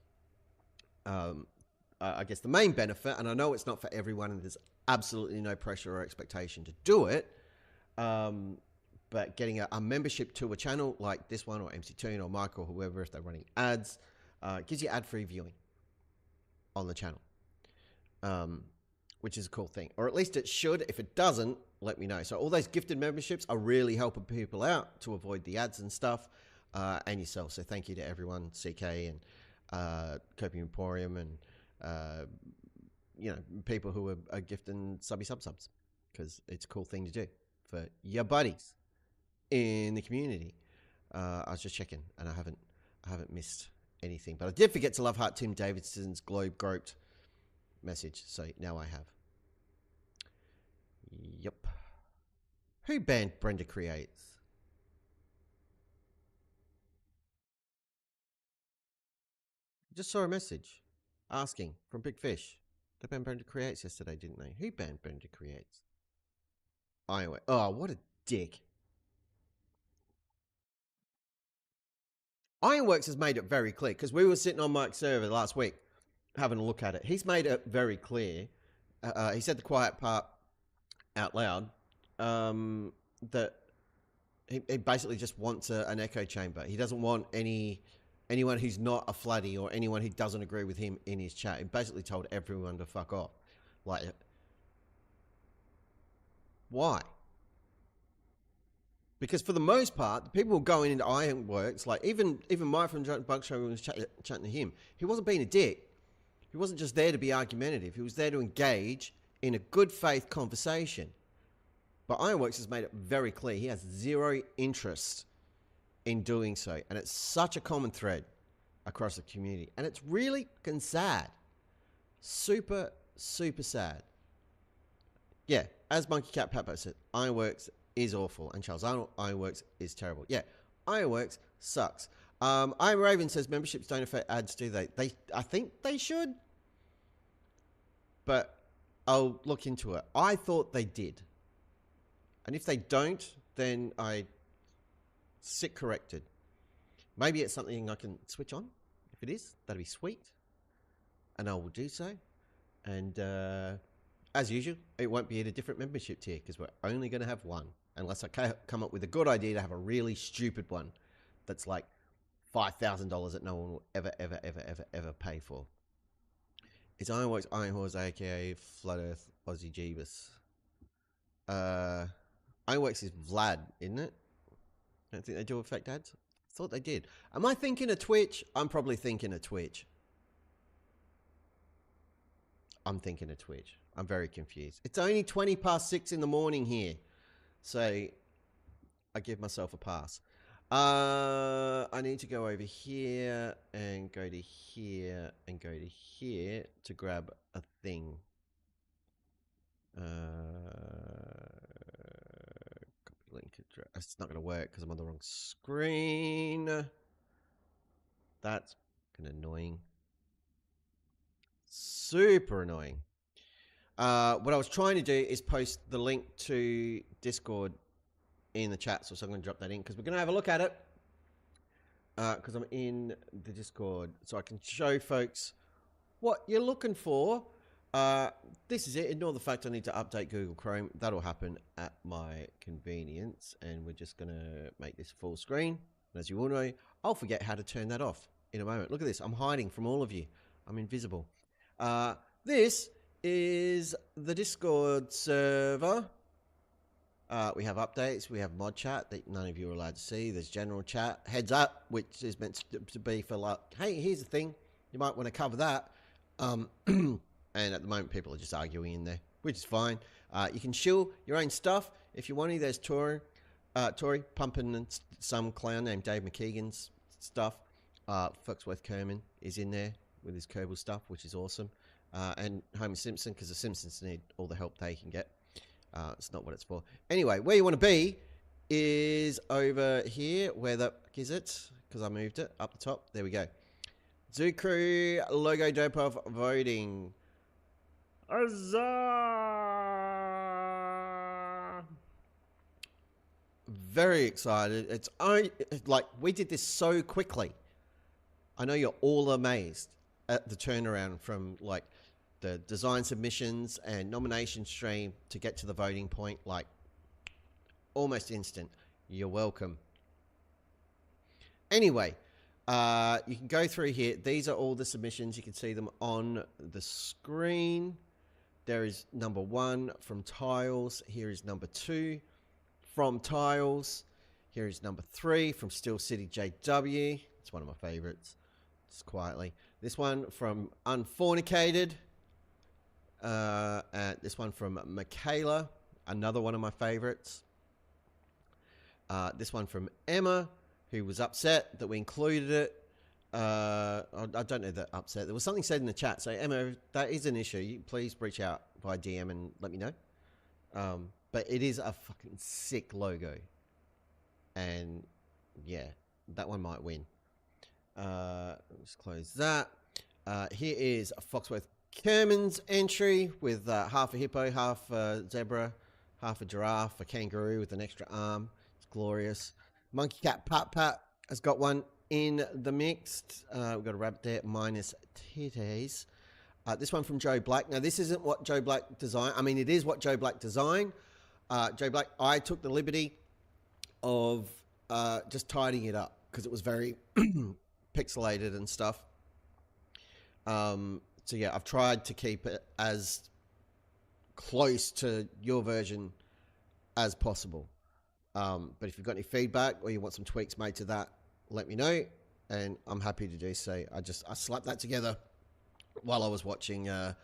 Speaker 3: I guess the main benefit, and I know it's not for everyone and there's absolutely no pressure or expectation to do it, but getting a membership to a channel like this one, or MC Toon or Mike or whoever, if they're running ads, gives you ad-free viewing on the channel, which is a cool thing. Or at least it should. If it doesn't, let me know. So all those gifted memberships are really helping people out to avoid the ads and stuff, and yourself. So thank you to everyone, CK and Coping Emporium, and people who are gifting subs, because it's a cool thing to do for your buddies in the community. I was just checking, and I haven't missed anything, but I did forget to love heart Tim Davidson's globe groped message, so now I have. Yep. Who banned Brenda Creates? Just saw a message asking from Big Fish. They banned Brenda Creates yesterday, didn't they? Who banned Brenda Creates? Anyway, oh, what a dick. Ironworks has made it very clear, because we were sitting on Mike's server last week having a look at it. He's made it very clear. He said the quiet part out loud, that he basically just wants an echo chamber. He doesn't want anyone who's not a flatty or anyone who doesn't agree with him in his chat. He basically told everyone to fuck off. Like, why? Because for the most part, the people going into Ironworks, like even Mike from Bug Show was chatting to him, he wasn't being a dick. He wasn't just there to be argumentative. He was there to engage in a good faith conversation. But Ironworks has made it very clear he has zero interest in doing so. And it's such a common thread across the community. And it's really fucking sad. Super, super sad. Yeah, as Monkey Cat Papo said, Ironworks is awful. And Charles Arnold, Ironworks is terrible. Yeah, Ironworks sucks. Iron Raven says memberships don't affect ads, do they? I think they should. But I'll look into it. I thought they did. And if they don't, then I sit corrected. Maybe it's something I can switch on. If it is, that'd be sweet. And I will do so. And as usual, it won't be at a different membership tier because we're only going to have one. Unless I come up with a good idea to have a really stupid one that's like $5,000 that no one will ever pay for. It's Ironworks, Iron Horse, aka Flood Earth, Aussie Jeebus. Ironworks is Vlad, isn't it? I don't think they do affect ads. I thought they did. Am I thinking of Twitch? I'm probably thinking of Twitch. I'm thinking of Twitch. I'm very confused. It's only 20 past 6 in the morning here. So I give myself a pass. I need to go over here and go to here and go to here to grab a thing. Copy link address. It's not going to work because I'm on the wrong screen. That's kind of annoying. Super annoying. What I was trying to do is post the link to Discord in the chat, so I'm going to drop that in because we're going to have a look at it because I'm in the Discord, so I can show folks what you're looking for. This is it. Ignore the fact I need to update Google Chrome. That'll happen at my convenience, and we're just going to make this full screen. And as you all know, I'll forget how to turn that off in a moment. Look at this. I'm hiding from all of you. I'm invisible. This is the Discord server. We have updates, we have mod chat that none of you are allowed to see. There's general chat, heads up, which is meant to be for like, hey, here's the thing, you might want to cover that. And at the moment, people are just arguing in there, which is fine. You can shill your own stuff if you want to. There's Tory pumping some clown named Dave McKeegan's stuff. Foxworth Kerman is in there with his Kerbal stuff, which is awesome. And Homer Simpson, because the Simpsons need all the help they can get. It's not what it's for. Anyway, where you want to be is over here. Where the fuck is it? Because I moved it up the top. There we go. Zoo Crew logo dope of voting. Huzzah! Very excited. It's like we did this so quickly. I know you're all amazed at the turnaround from like the design submissions and nomination stream to get to the voting point, like almost instant. You're welcome. Anyway, you can go through here. These are all the submissions. You can see them on the screen. There is number 1 from Tiles. Here is number 2 from Tiles. Here is number 3 from Steel City JW. It's one of my favorites. Just quietly. This one from Unfornicated. This one from Michaela, another one of my favorites. This one from Emma, who was upset that we included it. I don't know that upset. There was something said in the chat. So Emma, that is an issue. Please reach out via DM and let me know. But it is a fucking sick logo. And yeah, that one might win. Let's close that. Here is Foxworth Kerman's entry with half a hippo, half a zebra, half a giraffe, a kangaroo with an extra arm. It's glorious. Monkey Cat Pat Pat has got one in the mix. We've got a rabbit there, minus titties. This one from Joe Black. Now, this isn't what Joe Black designed. I mean, it is what Joe Black designed. Joe Black, I took the liberty of just tidying it up because it was very pixelated and stuff. So yeah, I've tried to keep it as close to your version as possible. But if you've got any feedback or you want some tweaks made to that, let me know, and I'm happy to do so. I slapped that together while I was watching Drunk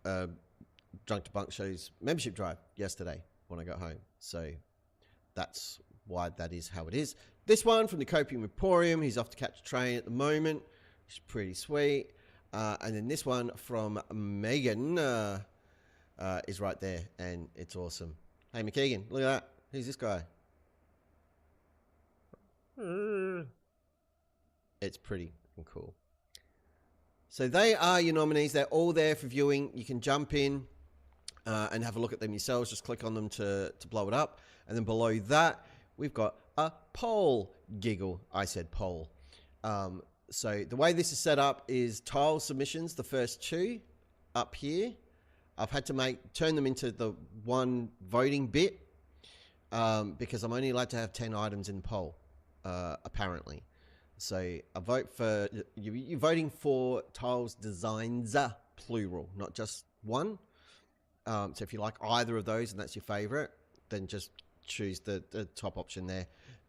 Speaker 3: to Bunk Show's membership drive yesterday when I got home. So that's why that is how it is. This one from the Copium Emporium, he's off to catch a train at the moment, which is pretty sweet. And then this one from Megan is right there, and it's awesome. Hey, McKeegan, look at that. Who's this guy? It's pretty cool. So they are your nominees. They're all there for viewing. You can jump in and have a look at them yourselves. Just click on them to blow it up. And then below that, we've got a poll. Giggle. I said poll. So the way this is set up is tile submissions, the first two up here. I've had to turn them into the one voting bit because I'm only allowed to have 10 items in the poll, apparently. So I vote for, you're voting for tiles designs, plural, not just one. So if you like either of those and that's your favorite, then just choose the top option there.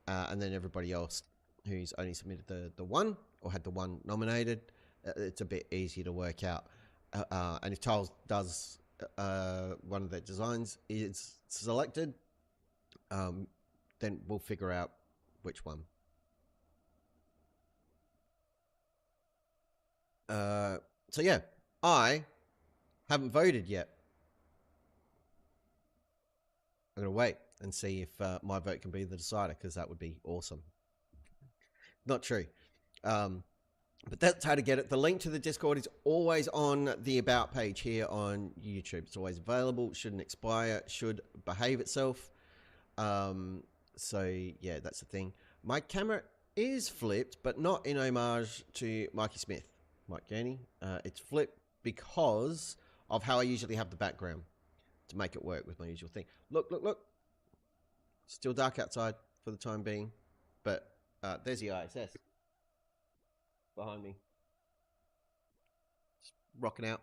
Speaker 3: And then everybody else who's only submitted the one or had the one nominated, it's a bit easier to work out. And if Tiles does one of their designs is selected, then we'll figure out which one. So yeah, I haven't voted yet. I'm going to wait and see if my vote can be the decider, because that would be awesome. Not true. But that's how to get it. The link to the Discord is always on the About page here on YouTube. It's always available. Shouldn't expire. Should behave itself. So, yeah, that's the thing. My camera is flipped, but not in homage to Mikey Smith, Mike Gurney. It's flipped because of how I usually have the background to make it work with my usual thing. Look, look, look. Still dark outside for the time being. But there's the ISS behind me. Just rocking out.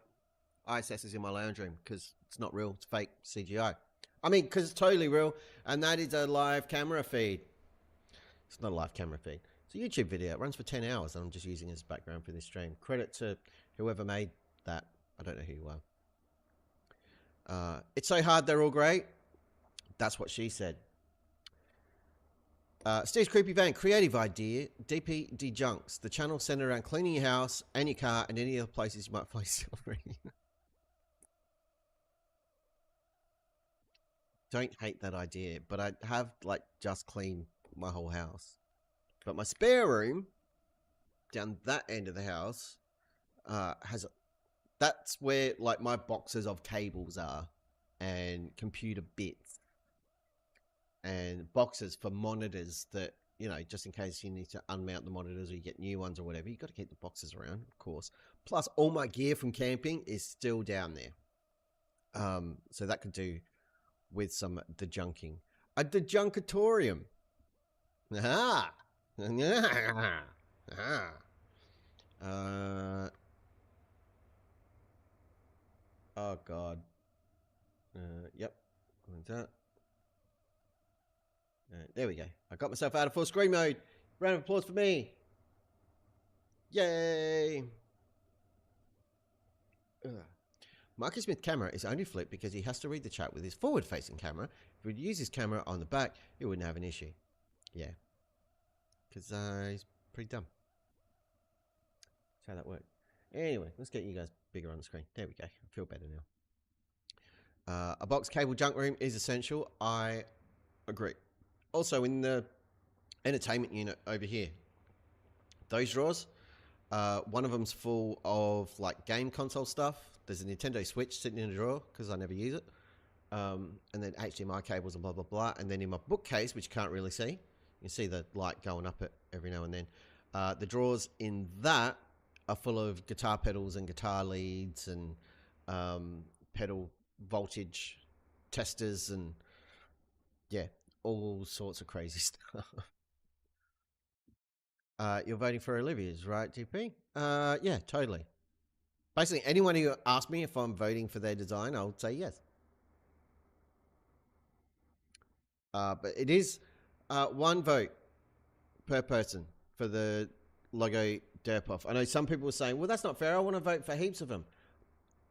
Speaker 3: ISS is in my lounge room because it's not real. It's fake CGI. I mean, because it's totally real. And that is a live camera feed. It's not a live camera feed. It's a YouTube video. It runs for 10 hours. And I'm just using it as background for this stream. Credit to whoever made that. I don't know who you are. It's so hard. They're all great. That's what she said. Steve's Creepy Van, creative idea, DP Dejunks, the channel centered around cleaning your house and your car and any other places you might place celery. Don't hate that idea, but I have like just cleaned my whole house. But my spare room down that end of the house that's where like my boxes of cables are and computer bits. And boxes for monitors that, you know, just in case you need to unmount the monitors or you get new ones or whatever, you got to keep the boxes around, of course. Plus, all my gear from camping is still down there. So that could do with some dejunking. A dejunkatorium. Aha! Oh, God. Yep. Like that. There we go. I got myself out of full screen mode. Round of applause for me. Yay. Marcus Smith's camera is only flipped because he has to read the chat with his forward-facing camera. If he'd use his camera on the back, he wouldn't have an issue. Yeah. Because he's pretty dumb. That's how that works. Anyway, let's get you guys bigger on the screen. There we go. I feel better now. A box cable junk room is essential. I agree. Also, in the entertainment unit over here, those drawers, one of them's full of like game console stuff. There's a Nintendo Switch sitting in a drawer because I never use it. And then HDMI cables and blah, blah, blah. And then in my bookcase, which you can't really see, you see the light going up it every now and then. The drawers in that are full of guitar pedals and guitar leads and pedal voltage testers and yeah, all sorts of crazy stuff. You're voting for Olivia's, right, GP? Yeah, totally. Basically, anyone who asks me if I'm voting for their design, I'll say yes. But it is one vote per person for the logo derp-off. I know some people were saying, well, that's not fair. I want to vote for heaps of them.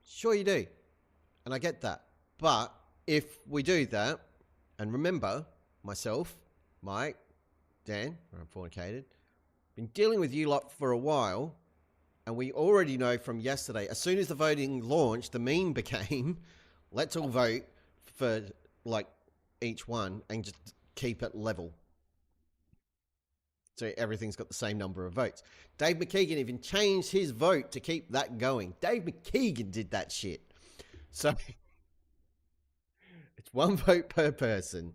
Speaker 3: Sure you do. And I get that. But if we do that, and remember, myself, Mike, Dan, I'm fornicated, been dealing with you lot for a while, and we already know from yesterday, as soon as the voting launched, the meme became, let's all vote for, like, each one and just keep it level. So everything's got the same number of votes. Dave McKeegan even changed his vote to keep that going. Dave McKeegan did that shit. So it's one vote per person,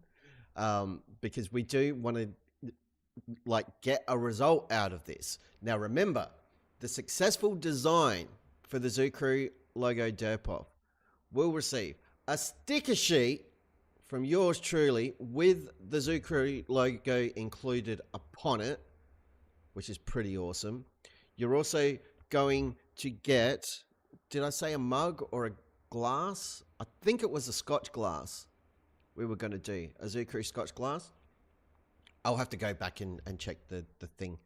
Speaker 3: because we do want to like get a result out of this. Now remember, the successful design for the Zoo Crew logo derp-off will receive a sticker sheet from yours truly with the Zoo Crew logo included upon it, which is pretty awesome. You're also going to get, did I say a mug or a glass? I think it was a Scotch glass we were going to do, a Zoo Crew Scotch glass. I'll have to go back and check the thing.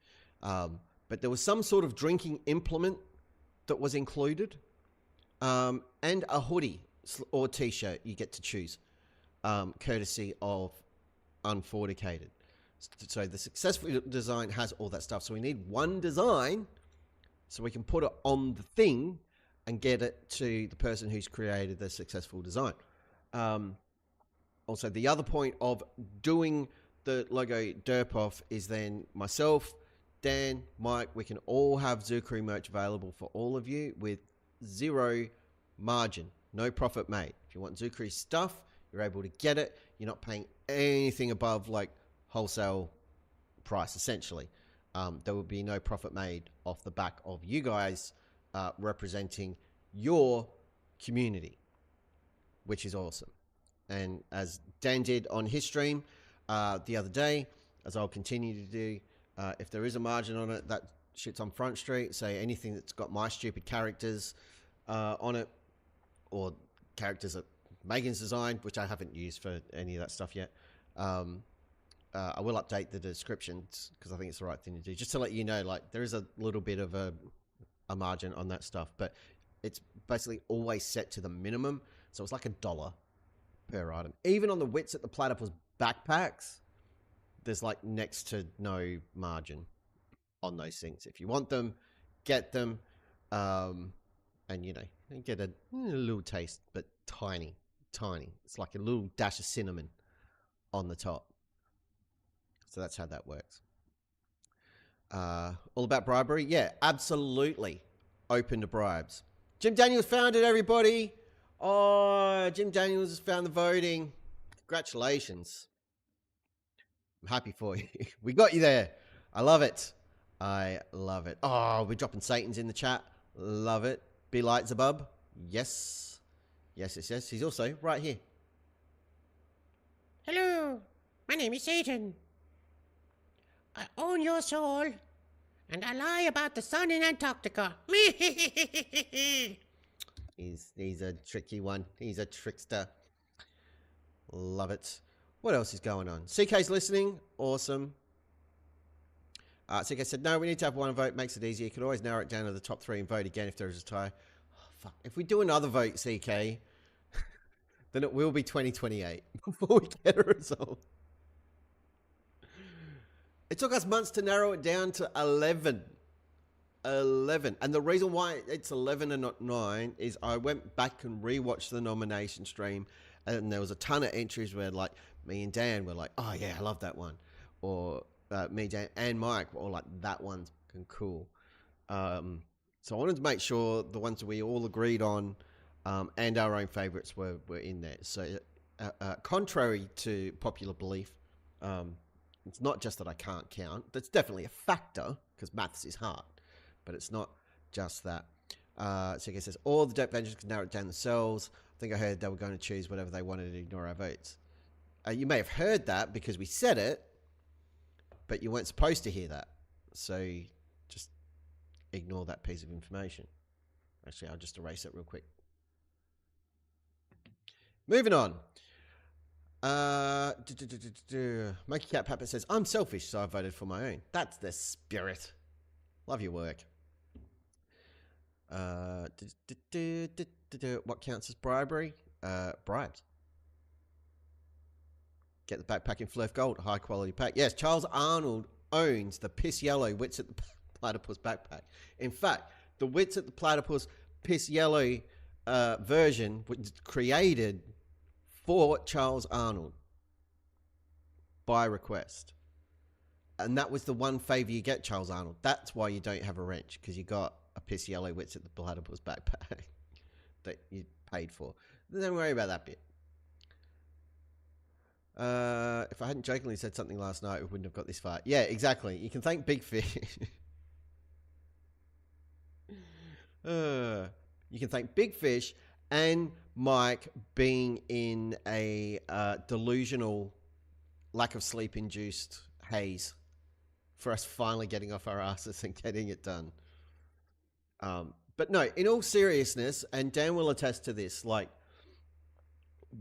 Speaker 3: But there was some sort of drinking implement that was included, and a hoodie or t-shirt you get to choose, courtesy of Unfornicated. So the successful design has all that stuff. So we need one design so we can put it on the thing and get it to the person who's created the successful design. Also, the other point of doing the logo derp-off is then myself, Dan, Mike, we can all have Zoo Crew merch available for all of you with zero margin, no profit made. If you want Zoo Crew stuff, you're able to get it. You're not paying anything above like wholesale price, essentially. There will be no profit made off the back of you guys representing your community, which is awesome. And as Dan did on his stream the other day, as I'll continue to do, if there is a margin on it, that shit's on Front Street. So anything that's got my stupid characters on it, or characters that Megan's designed, which I haven't used for any of that stuff yet, I will update the descriptions because I think it's the right thing to do. Just to let you know, like, there is a little bit of a margin on that stuff, but it's basically always set to the minimum. So it's like $1 per item. Even on the Wits at the Platypus backpacks, there's like next to no margin on those things. If you want them, get them, and you know, get a little taste, but tiny. It's like a little dash of cinnamon on the top. So that's how that works. All about bribery? Yeah, absolutely open to bribes. Jim Daniels found it, everybody. Oh, Jim Daniels has found the voting. Congratulations. I'm happy for you. We got you there. I love it. I love it. Oh, we're dropping Satan's in the chat. Love it. Be lights above. Yes. Yes. He's also right here.
Speaker 6: Hello, my name is Satan. I own your soul, and I lie about the sun in Antarctica.
Speaker 3: He's a tricky one. He's a trickster. Love it. What else is going on? CK's listening. Awesome. CK said, no, we need to have one vote. Makes it easier. You can always narrow it down to the top 3 and vote again if there is a tie. Oh, fuck. If we do another vote, CK, then it will be 2028 before we get a result. It took us months to narrow it down to 11. 11. And the reason why it's 11 and not 9 is I went back and rewatched the nomination stream, and there was a ton of entries where, like, me and Dan were like, oh yeah, I love that one. Or me, Dan, and Mike were all like, that one's fucking cool. So I wanted to make sure the ones we all agreed on and our own favorites were in there. So contrary to popular belief, it's not just that I can't count. That's definitely a factor because maths is hard, but it's not just that. So it says all the Dope Vengers can narrow it down themselves. I think I heard they were going to choose whatever they wanted and ignore our votes. You may have heard that because we said it, but you weren't supposed to hear that. So just ignore that piece of information. Actually, I'll just erase it real quick. Moving on. Monkey Cat Papa says, I'm selfish, so I voted for my own. That's the spirit. Love your work. What counts as bribery? Bribes. Get the backpack in Flurf Gold, high quality pack. Yes, Charles Arnold owns the piss yellow Wits at the Platypus backpack. In fact, the Wits at the Platypus piss yellow version was created for Charles Arnold by request. And that was the one favor you get, Charles Arnold. That's why you don't have a wrench, because you got a piss yellow Wits at the Platypus backpack that you paid for. Don't worry about that bit. If I hadn't jokingly said something last night, we wouldn't have got this far. Yeah, exactly. You can thank Big Fish. You can thank Big Fish and Mike being in a delusional, lack of sleep-induced haze for us finally getting off our asses and getting it done. But no, in all seriousness, and Dan will attest to this, like,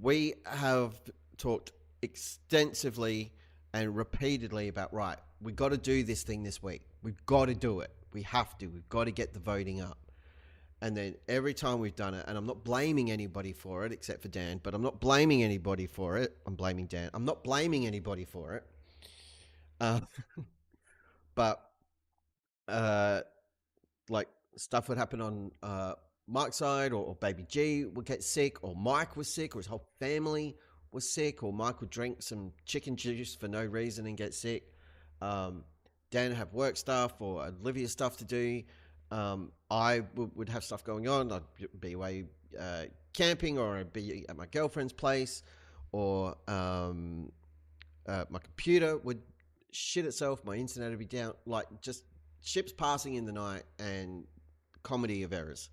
Speaker 3: we have talked extensively and repeatedly about, right, we got to do this thing this week. We've got to do it. We have to. We've got to get the voting up. And then every time we've done it, and I'm not blaming anybody for it except for Dan, but I'm not blaming anybody for it. I'm blaming Dan. I'm not blaming anybody for it. But like, stuff would happen on Mark's side, or Baby G would get sick, or Mike was sick, or his whole family was sick, or Mike would drink some chicken juice for no reason and get sick. Dan would have work stuff or Olivia stuff to do. I would have stuff going on. I'd be away camping, or I'd be at my girlfriend's place, or my computer would shit itself, my internet would be down, like just ships passing in the night and comedy of errors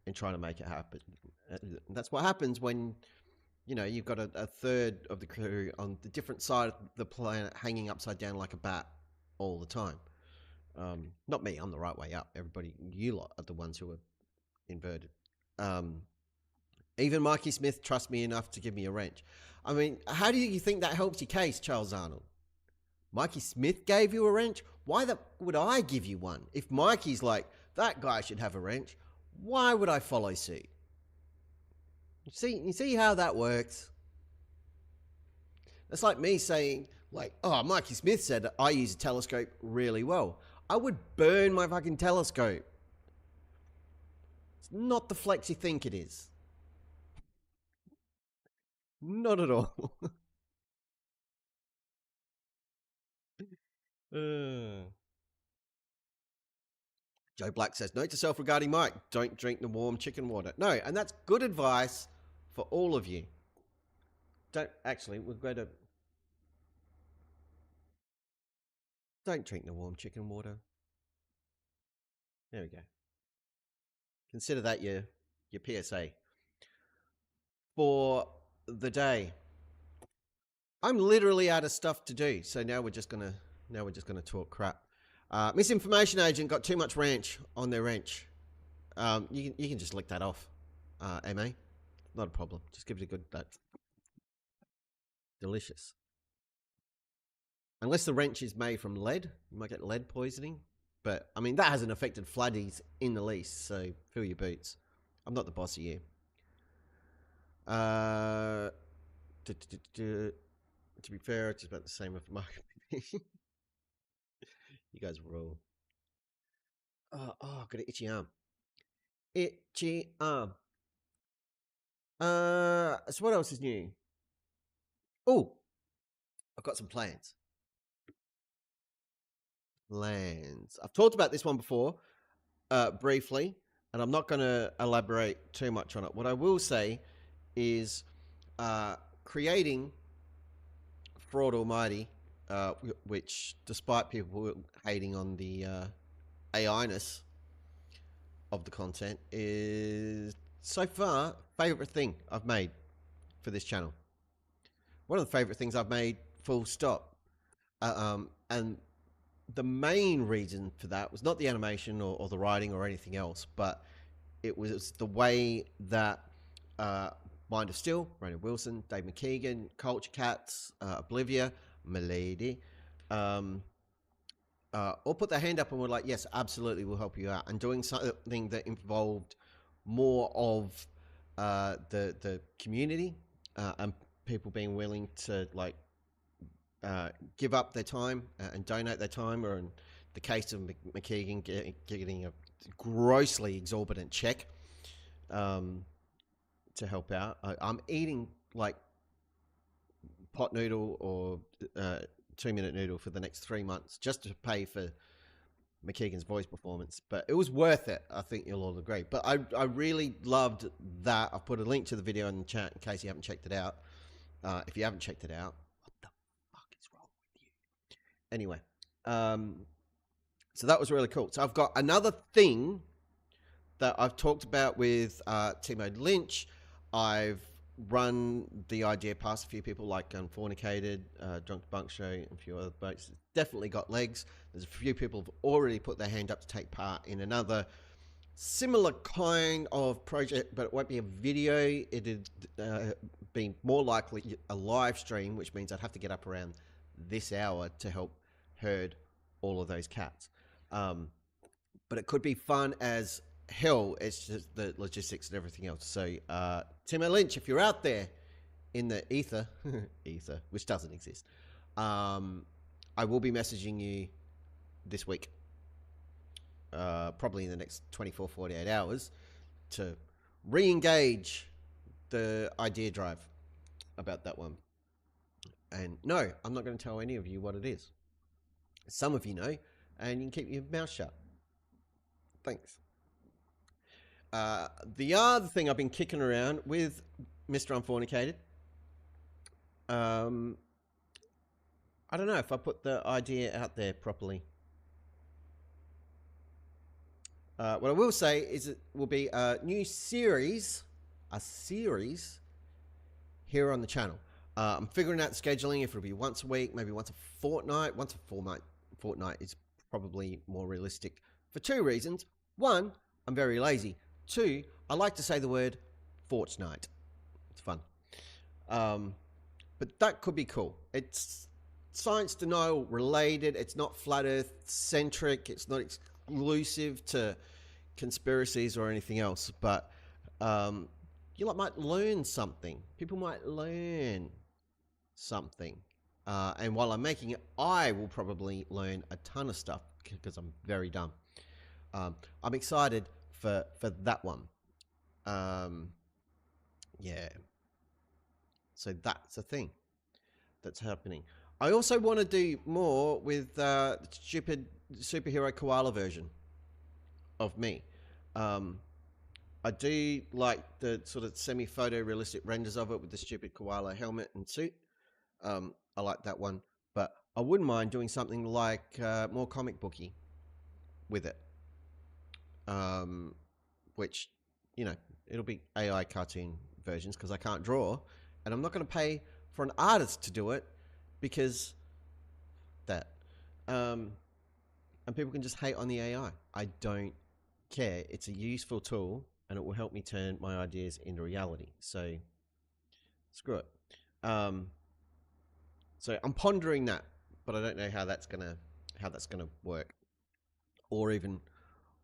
Speaker 3: and trying to make it happen. And that's what happens when, you know, you've got a third of the crew on the different side of the planet hanging upside down like a bat all the time. Not me, I'm the right way up. Everybody, you lot are the ones who are inverted. Even Mikey Smith trusts me enough to give me a wrench. I mean, how do you think that helps your case, Charles Arnold? Mikey Smith gave you a wrench? Why would I give you one? If Mikey's like, that guy should have a wrench, why would I follow suit? You see how that works? It's like me saying, like, oh, Mikey Smith said I use a telescope really well. I would burn my fucking telescope. It's not the flex you think it is. Not at all. Joe Black says, note to self regarding Mike, don't drink the warm chicken water. No, and that's good advice for all of you. Don't drink the warm chicken water. There we go. Consider that your PSA for the day. I'm literally out of stuff to do, so now we're just gonna talk crap. Misinformation agent got too much ranch on their wrench. You can just lick that off, MA. Not a problem. Just give it a good. Delicious. Unless the wrench is made from lead, you might get lead poisoning. But I mean, that hasn't affected Floodies in the least. So fill your boots. I'm not the boss of you. To be fair, it's about the same with Mark. You guys rule. Oh, I've got an itchy arm. Itchy arm. So what else is new? Oh, I've got some plans. I've talked about this one before, briefly, and I'm not going to elaborate too much on it. What I will say is creating Fraud Almighty, which, despite people hating on the AI-ness of the content, is so far favorite thing I've made for this channel. one of the favorite things I've made, full stop. And the main reason for that was not the animation or the writing or anything else, but it was the way that Mind of Steel, Raina Wilson, Dave McKeegan, Culture Cats, Oblivia, Milady, all put their hand up and were like, yes, absolutely, we'll help you out. And doing something that involved more of the community and people being willing to like give up their time and donate their time, or in the case of McKeegan, getting a grossly exorbitant check to help out. I'm eating like pot noodle or 2-minute noodle for the next 3 months just to pay for McKeegan's voice performance, but it was worth it. I think you'll all agree. But I really loved that. I've put a link to the video in the chat in case you haven't checked it out. If you haven't checked it out, what the fuck is wrong with you? Anyway, so that was really cool. So I've got another thing that I've talked about with Timo Lynch. I've run the idea past a few people like Unfornicated, Drunk Bunk Show, and a few other folks. It's definitely got legs. There's a few people who've already put their hand up to take part in another similar kind of project, but it won't be a video. It'd be more likely a live stream, which means I'd have to get up around this hour to help herd all of those cats. But it could be fun as hell. It's just the logistics and everything else. So Timo Lynch, if you're out there in the ether which doesn't exist, I will be messaging you this week, probably in the next 24-48 hours, to re-engage the idea drive about that one. And no, I'm not going to tell any of you what it is. Some of you know, and you can keep your mouth shut. Thanks. The other thing I've been kicking around with Mr. Unfornicated, I don't know if I put the idea out there properly. What I will say is it will be a new series, here on the channel. I'm figuring out the scheduling, if it'll be once a week, maybe once a fortnight. Once a fortnight is probably more realistic for two reasons. One, I'm very lazy. Two, I like to say the word fortnight. It's fun. But that could be cool. It's science denial related. It's not flat earth centric. It's not exclusive to conspiracies or anything else. But you might learn something. People might learn something. And while I'm making it, I will probably learn a ton of stuff because I'm very dumb. I'm excited for that one. Yeah. So that's a thing that's happening. I also want to do more with the stupid superhero koala version of me. I do like the sort of semi-photo-realistic renders of it with the stupid koala helmet and suit. I like that one. But I wouldn't mind doing something like more comic booky with it. Which, you know, it'll be AI cartoon versions because I can't draw. And I'm not going to pay for an artist to do it because that. And people can just hate on the AI. I don't care. It's a useful tool and it will help me turn my ideas into reality. So screw it. So I'm pondering that, but I don't know how that's gonna work, or even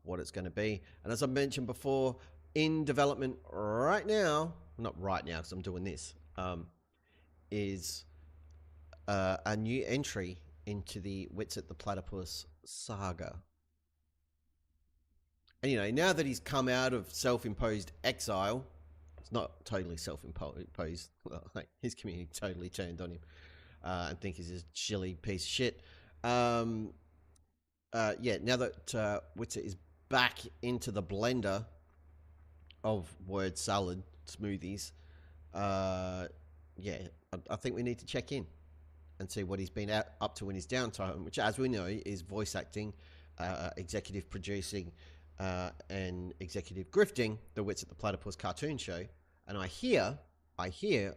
Speaker 3: what it's going to be. And as I mentioned before, in development right now, not right now because I'm doing this, is a new entry into the Wits at the Platypus saga. And, you know, now that he's come out of self-imposed exile, it's not totally self-imposed. Well, his community totally turned on him and think he's a shilly piece of shit. Yeah, now that Witzer is back into the blender of word salad smoothies, yeah, I think we need to check in and see what he's been up to in his downtime, which, as we know, is voice acting, executive producing, and executive grifting the Wits at the Platypus cartoon show. And I hear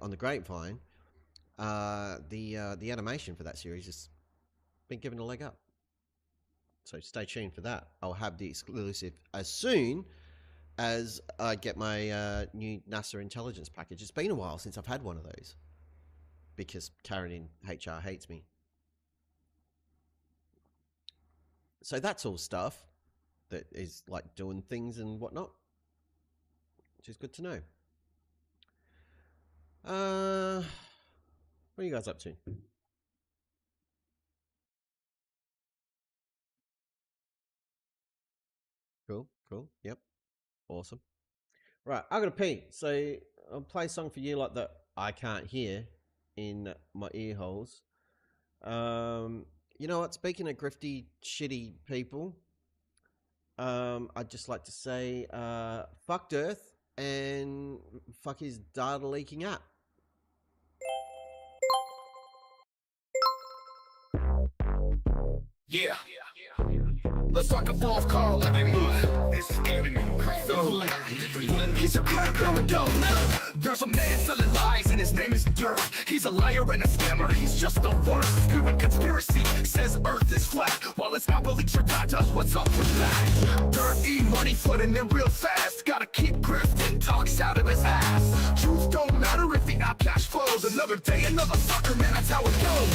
Speaker 3: on the grapevine the animation for that series has been given a leg up. So stay tuned for that. I'll have the exclusive as soon as I get my new NASA intelligence package. It's been a while since I've had one of those because Karen in HR hates me. So that's all stuff that is like doing things and whatnot, which is good to know. What are you guys up to? Cool. Yep. Awesome. Right, I gotta pee. So I'll play a song for you like that I can't hear in my ear holes. You know what? Speaking of grifty, shitty people, I'd just like to say, fuck Earth and fuck his data leaking app.
Speaker 1: Yeah. Let's talk a fourth call. It's scary. He's a crack dope. There's a man selling lies and his name is Dirt. He's a liar and a scammer. He's just the worst. Proven conspiracy says Earth is flat, while it's not bleach or data. What's up with that? Dirt money flooding in real fast. Gotta keep grifting, talks out of his ass. Truth don't matter if the app cash flows. Another day, another sucker, man, that's how it goes.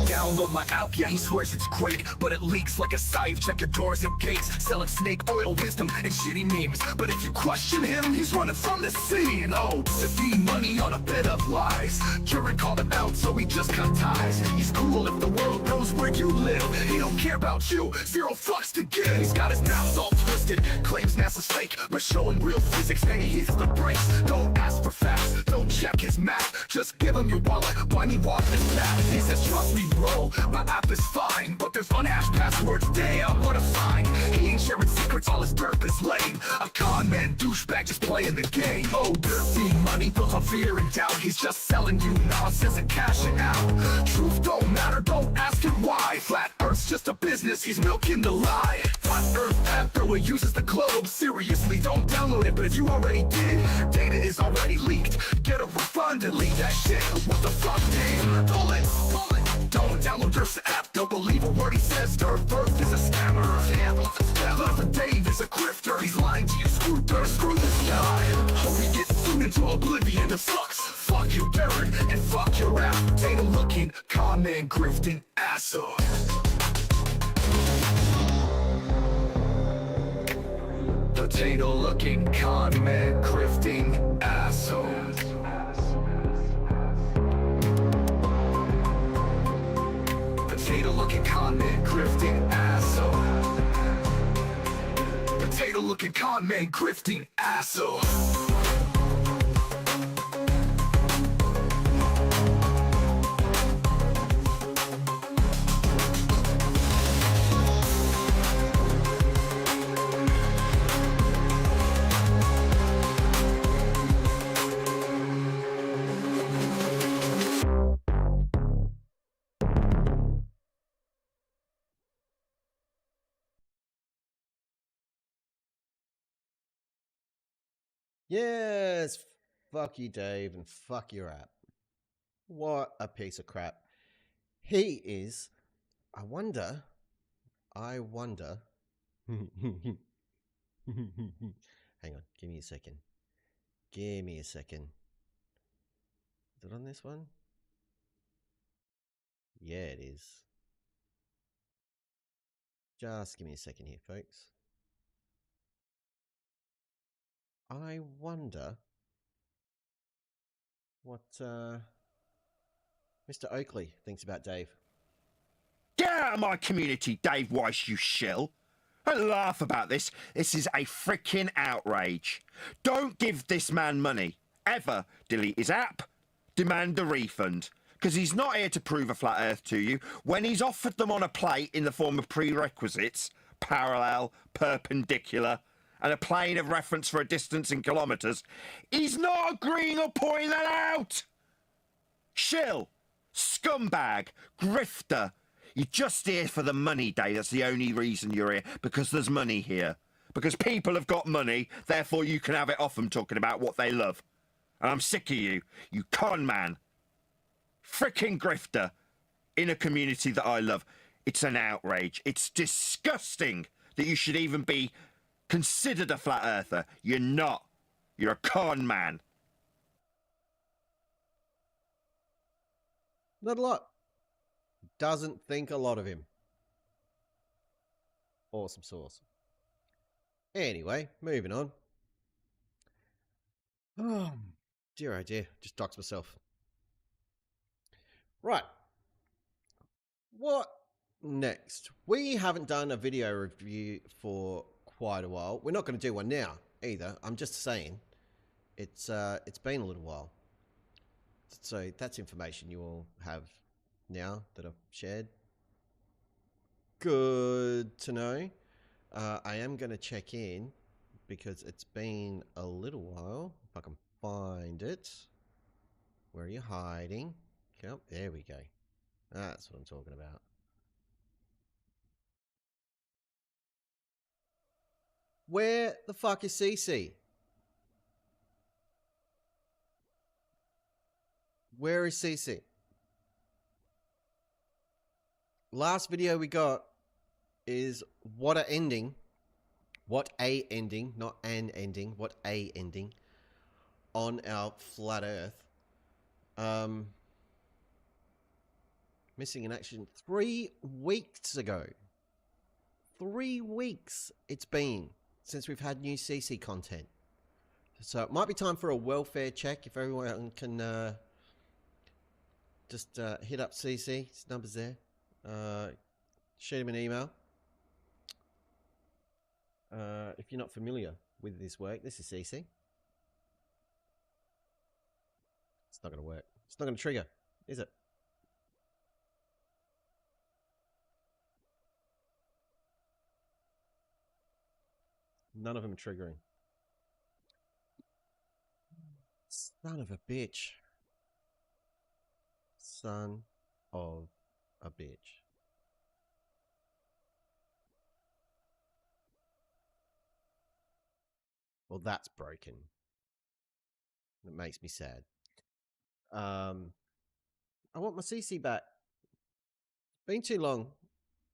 Speaker 1: Download my app, yeah, he swears it's great, but it leaks like a scythe. Check your doors and gates, selling snake oil wisdom and shitty memes. But if you question him, he's running from the scene. Oh, to feed money on a bed of lies. Jury called him out, so he just cut ties. He's cool if the world knows where you live. He don't care about you, zero fucks to give. He's got his mouth all twisted, claims NASA's fake, but showing real physics, hey, he's the brakes. Don't ask for facts, don't check his math. Just give him your wallet, buy me walk this path. He says, trust me, bro, my app is fine, but there's unhashed passwords, damn, what a find. He ain't sharing secrets, all his dirt is lame. A con man, douchebag, just playing the game. Oh, dirty money built on fear and doubt. He's just selling you nonsense and cashing out. Truth don't matter, don't ask him why. Flat Earth's just a business, he's milking the lie. Flat Earth app, though it uses the globe. Seriously, don't download it, but if you already did, your data is already leaked. Get a refund and leave that shit. What the fuck, dude? Pull it. Don't download Durf's app, don't believe a word he says. Earth is a scammer. Clever Dave is a grifter. He's lying to you, screw Dirt, screw this guy. Hope he gets thrown into oblivion to sucks. Fuck you, Barrett, and fuck your app. Data looking, con man, grifting, asshole. Potato looking, con man, grifting, asshole. Potato looking con man, grifting asshole. Potato looking con man, grifting asshole.
Speaker 3: Yes, fuck you, Dave, and fuck your app. What a piece of crap. He is. I wonder. Hang on, give me a second. Is it on this one? Yeah, it is. Just give me a second here, folks. I wonder what Mr. Oakley thinks about Dave.
Speaker 7: Get out of my community, Dave Weiss, you shill. Don't laugh about this. This is a freaking outrage. Don't give this man money. Ever. Delete his app. Demand a refund. Because he's not here to prove a flat earth to you. When he's offered them on a plate in the form of prerequisites, parallel, perpendicular, and a plane of reference for a distance in kilometres, he's not agreeing or pointing that out. Shill. Scumbag. Grifter. You're just here for the money, Dave. That's the only reason you're here. Because there's money here. Because people have got money, therefore you can have it off them talking about what they love. And I'm sick of you, you con man. frickin' grifter in a community that I love. It's an outrage. It's disgusting that you should even be considered a flat earther. You're not. You're a con man.
Speaker 3: Not a lot. Doesn't think a lot of him. Awesome sauce. Anyway, moving on. Oh, dear, oh dear. Just doxed myself. Right. What next? We haven't done a video review for quite a while. We're not going to do one now either. I'm just saying it's been a little while. So that's information you all have now that I've shared. Good to know. I am going to check in because it's been a little while. If I can find it. Where are you hiding? Yep, there we go. That's what I'm talking about. Where the fuck is CC? Where is CC? Last video we got is what a ending. What a ending, not an ending. What a ending on our flat Earth. Missing in action 3 weeks ago. 3 weeks it's been since we've had new CC content. So it might be time for a welfare check if everyone can just hit up CC. His number's there. Shoot him an email. If you're not familiar with this work, this is CC. It's not going to work. It's not going to trigger, is it? None of them are triggering. Son of a bitch. Son of a bitch. Well, that's broken. It makes me sad. I want my CC back. Been too long,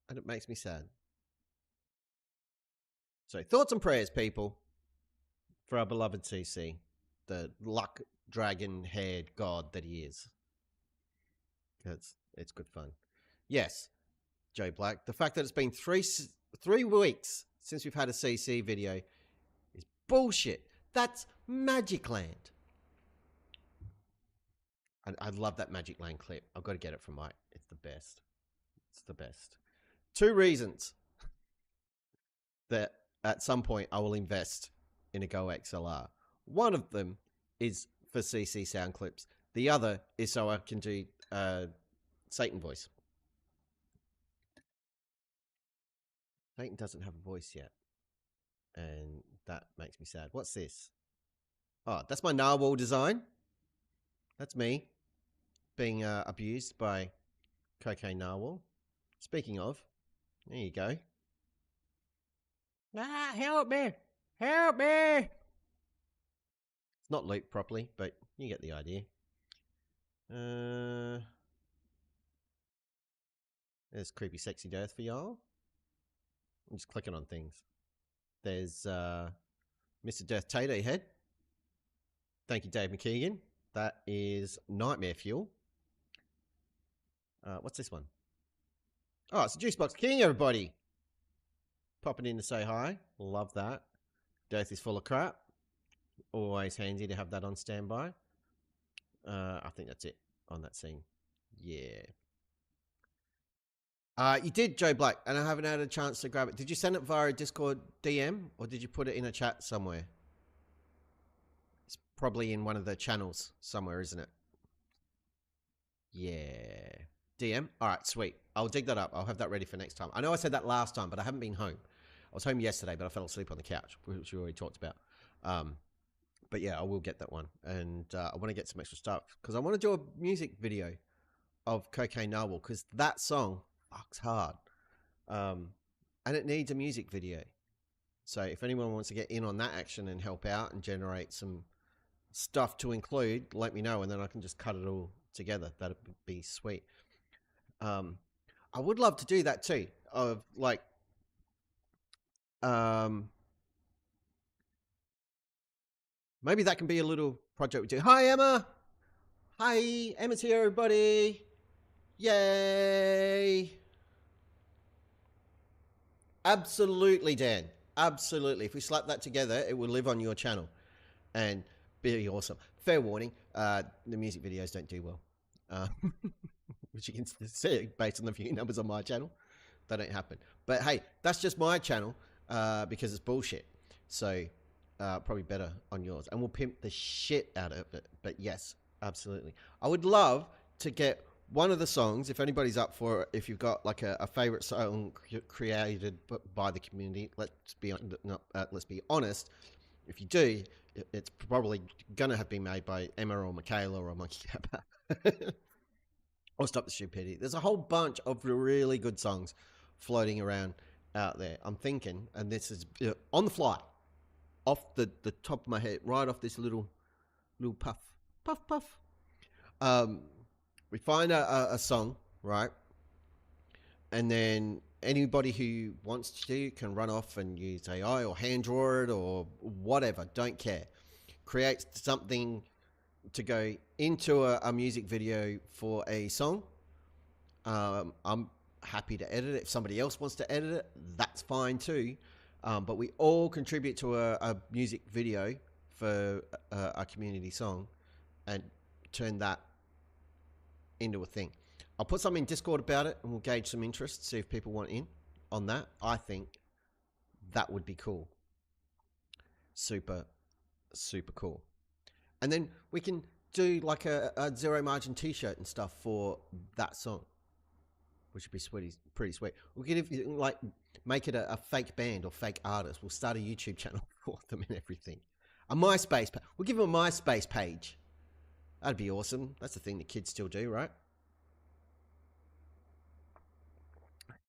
Speaker 3: and it makes me sad. So, thoughts and prayers, people, for our beloved CC, the luck dragon-haired god that he is. It's good fun. Yes, Joe Black. The fact that it's been three weeks since we've had a CC video is bullshit. That's Magic Land. I love that Magic Land clip. I've got to get it from Mike. It's the best. It's the best. 2 reasons that at some point I will invest in a Go XLR. One of them is for CC sound clips. The other is so I can do Satan voice. Satan doesn't have a voice yet. And that makes me sad. What's this? Oh, that's my narwhal design. That's me being abused by cocaine narwhal. Speaking of, there you go.
Speaker 6: Ah, help me! Help me!
Speaker 3: It's not looped properly, but you get the idea. There's creepy sexy death for y'all. I'm just clicking on things. There's Mr. Death Tato head. Thank you, Dave McKeegan. That is Nightmare Fuel. What's this one? Oh, it's a Juicebox King, everybody. Popping in to say hi. Love that. Death is full of crap. Always handy to have that on standby. I think that's it on that scene. Yeah. You did, Joe Black, and I haven't had a chance to grab it. Did you send it via a Discord DM, or did you put it in a chat somewhere? It's probably in one of the channels somewhere, isn't it? Yeah. DM? All right, sweet. I'll dig that up. I'll have that ready for next time. I know I said that last time, but I haven't been home. I was home yesterday, but I fell asleep on the couch, which we already talked about. But yeah, I will get that one. And I want to get some extra stuff, because I want to do a music video of Cocaine Narwhal, because that song fucks hard. And it needs a music video. So if anyone wants to get in on that action and help out and generate some stuff to include, let me know, and then I can just cut it all together. That'd be sweet. I would love to do that too. Of like, maybe that can be a little project we do. Hi, Emma. Hi, Emma's here, everybody. Yay. Absolutely, Dan. Absolutely. If we slap that together, it will live on your channel and be awesome. Fair warning, the music videos don't do well. Which you can see based on the view numbers on my channel. They don't happen. But hey, that's just my channel because it's bullshit. So probably better on yours. And we'll pimp the shit out of it. But yes, absolutely. I would love to get one of the songs, if anybody's up for it, if you've got like a favorite song created by the community, let's be honest. If you do, it's probably gonna have been made by Emma or Michaela or Monkey Kappa. Or Stop the Stupidity. There's a whole bunch of really good songs floating around out there. I'm thinking, and this is on the fly, off the top of my head, right off this little puff. We find a song, right? And then anybody who wants to can run off and use AI or hand draw it or whatever. Don't care. Create something to go into a music video for a song. I'm happy to edit it. If somebody else wants to edit it, that's fine too. But we all contribute to a music video for a community song and turn that into a thing. I'll put something in Discord about it and we'll gauge some interest, see if people want in on that. I think that would be cool. Super, super cool. And then we can do like a zero margin t-shirt and stuff for that song, which would be sweet, pretty sweet. We could like make it a fake band or fake artist. We'll start a YouTube channel for them and everything. A MySpace, we'll give them a MySpace page. That'd be awesome. That's the thing that kids still do, right?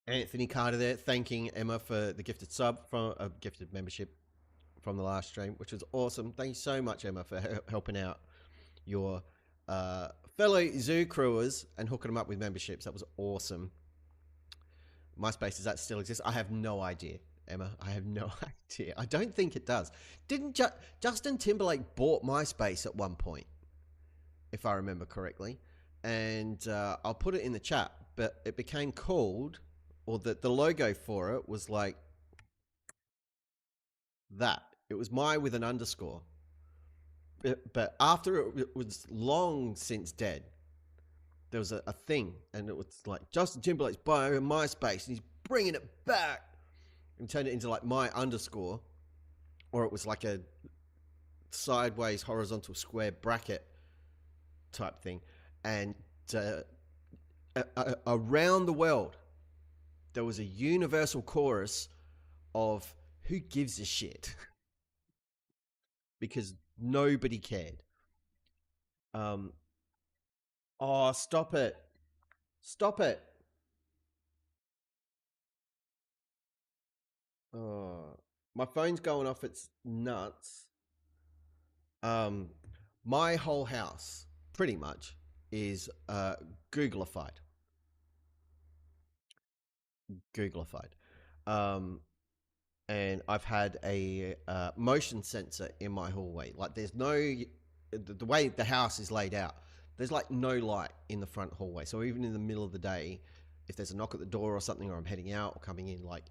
Speaker 3: Anthony Carter there, thanking Emma for the gifted sub from a gifted membership from the last stream, which was awesome. Thank you so much, Emma, for helping out your fellow zoo crewers and hooking them up with memberships. That was awesome. MySpace, does that still exist? I have no idea, Emma. I have no idea. I don't think it does. Didn't Justin Timberlake bought MySpace at one point, if I remember correctly? And I'll put it in the chat, but it became called, or the logo for it was like that. It was my with an underscore. But after it was long since dead, there was a thing, and it was like Justin Timberlake's buying MySpace, and he's bringing it back, and turned it into like my underscore, or it was like a sideways horizontal square bracket type thing, and around the world, there was a universal chorus of who gives a shit. Because nobody cared. Oh, stop it. Stop it. Oh, my phone's going off its nuts. My whole house, pretty much, is Googleified. And I've had a motion sensor in my hallway. Like there's no, the way the house is laid out, there's like no light in the front hallway. So even in the middle of the day, if there's a knock at the door or something, or I'm heading out or coming in, like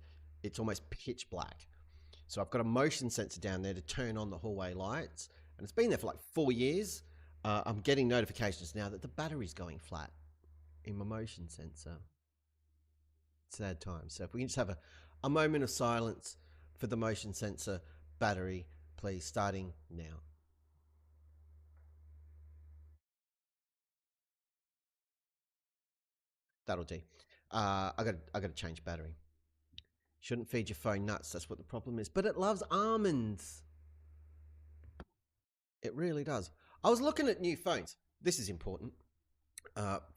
Speaker 3: it's almost pitch black. So I've got a motion sensor down there to turn on the hallway lights. And it's been there for like 4 years. I'm getting notifications now that the battery's going flat in my motion sensor. Sad times. So if we can just have a moment of silence for the motion sensor battery, please, starting now. That'll do. I got to change battery. Shouldn't feed your phone nuts. That's what the problem is. But it loves almonds. It really does. I was looking at new phones. This is important.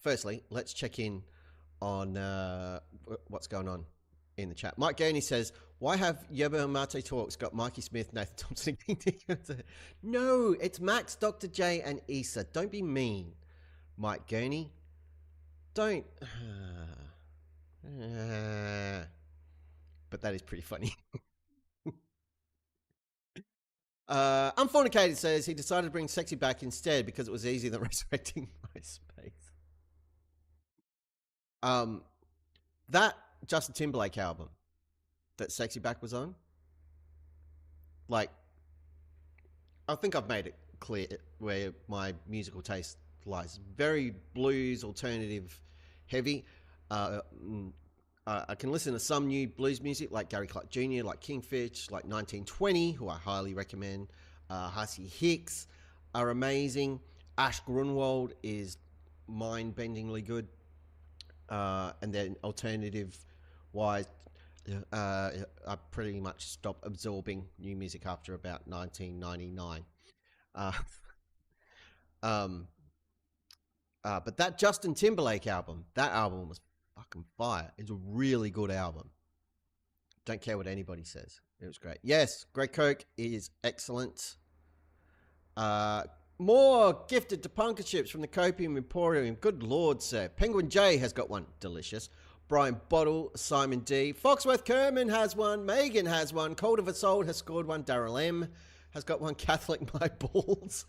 Speaker 3: Firstly, let's check in on what's going on in the chat. Mike Gainey says, why have Yerba Mate Talks got Mikey Smith, Nathan Thompson? No, it's Max, Dr. J, and Issa. Don't be mean. Mike Gurney. Don't. But that is pretty funny. Unfornicated says he decided to bring sexy back instead because it was easier than resurrecting MySpace. That Justin Timberlake album that Sexy Back was on, like, I think I've made it clear where my musical taste lies. Very blues, alternative, heavy. I can listen to some new blues music like Gary Clark Jr., like Kingfish, like 1920, who I highly recommend. Hussey Hicks are amazing. Ash Grunwald is mind-bendingly good. And then alternative-wise, I pretty much stopped absorbing new music after about 1999. But that Justin Timberlake album, that album was fucking fire. It's a really good album. Don't care what anybody says. It was great. Yes, Greg Coke is excellent. More gifted to punkerships from the Copium Emporium. Good Lord, sir. Penguin J has got one. Delicious. Brian Bottle, Simon D. Foxworth Kerman has one. Megan has one. Cold of a Soul has scored one. Daryl M has got one. Catholic My Balls.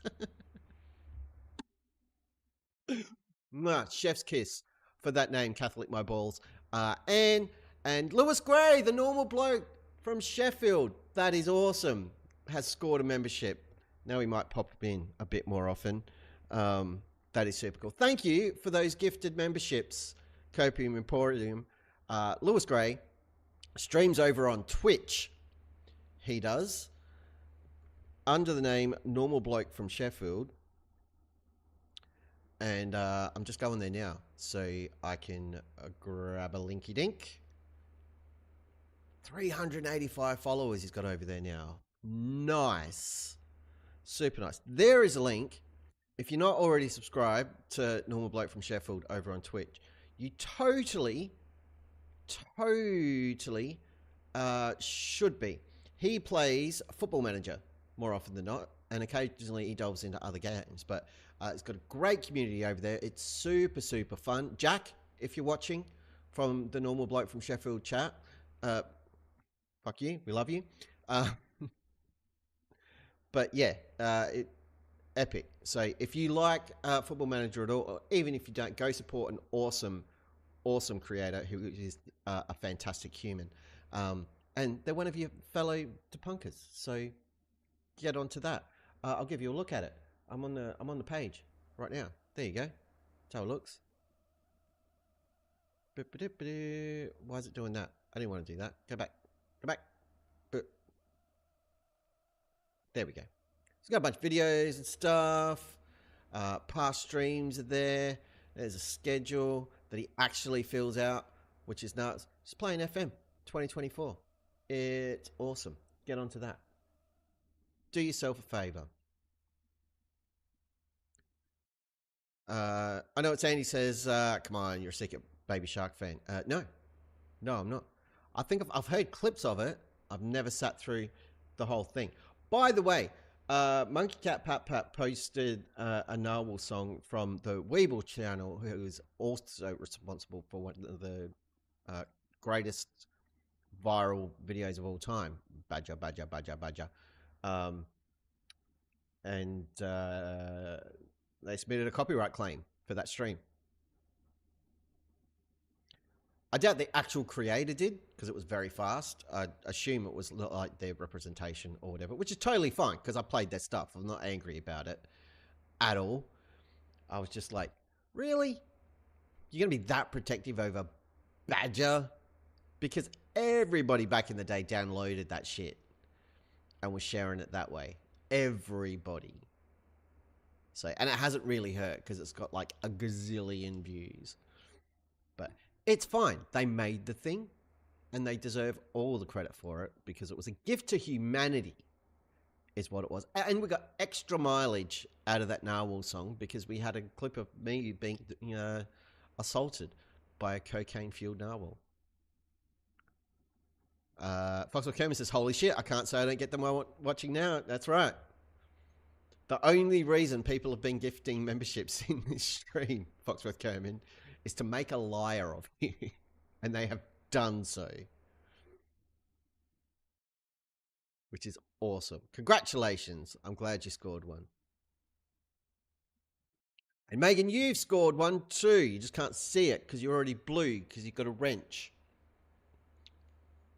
Speaker 3: Chef's kiss for that name, Catholic My Balls. And Lewis Gray, the normal bloke from Sheffield. That is awesome. Has scored a membership. Now we might pop in a bit more often. That is super cool. Thank you for those gifted memberships, Copium Emporium. Lewis Gray streams over on Twitch. He does. Under the name Normal Bloke from Sheffield. And I'm just going there now so I can grab a linky dink. 385 followers he's got over there now. Nice. Super nice. There is a link. If you're not already subscribed to Normal Bloke from Sheffield over on Twitch, you totally should be. He plays Football Manager more often than not, and occasionally he delves into other games, but it's got a great community over there. It's super, super fun. Jack, if you're watching from the Normal Bloke from Sheffield chat, fuck you. We love you. But yeah, epic. So if you like Football Manager at all, or even if you don't, go support an awesome creator who is a fantastic human. And they're one of your fellow depunkers. So get onto that. I'll give you a look at it. I'm on the page right now. There you go. That's how it looks. Why is it doing that? I didn't want to do that. Go back. There we go. It's got a bunch of videos and stuff. Past streams are there. There's a schedule that he actually fills out, which is nuts. Just playing FM 2024. It's awesome. Get onto that. Do yourself a favor. I know what Sandy says. Come on, you're a secret Baby Shark fan. No, I'm not. I think I've heard clips of it. I've never sat through the whole thing. By the way, Monkey Cat Pat Pat posted a Narwhal song from the Weeble channel, who is also responsible for one of the greatest viral videos of all time, Badger. And they submitted a copyright claim for that stream. I doubt the actual creator did, because it was very fast. I assume it was like their representation or whatever, which is totally fine, because I played their stuff. I'm not angry about it at all. I was just like, really? You're going to be that protective over Badger? Because everybody back in the day downloaded that shit and was sharing it that way. Everybody. So, and it hasn't really hurt, because it's got like a gazillion views. But it's fine. They made the thing, and they deserve all the credit for it, because it was a gift to humanity, is what it was. And we got extra mileage out of that Narwhal song, because we had a clip of me being assaulted by a cocaine-fueled narwhal. Foxwell Kerman says, holy shit, I can't say I don't get them while watching now. That's right. The only reason people have been gifting memberships in this stream, Foxworth Kerman, is to make a liar of you. And they have done so. Which is awesome. Congratulations. I'm glad you scored one. And Megan, you've scored one too. You just can't see it because you're already blue because you've got a wrench.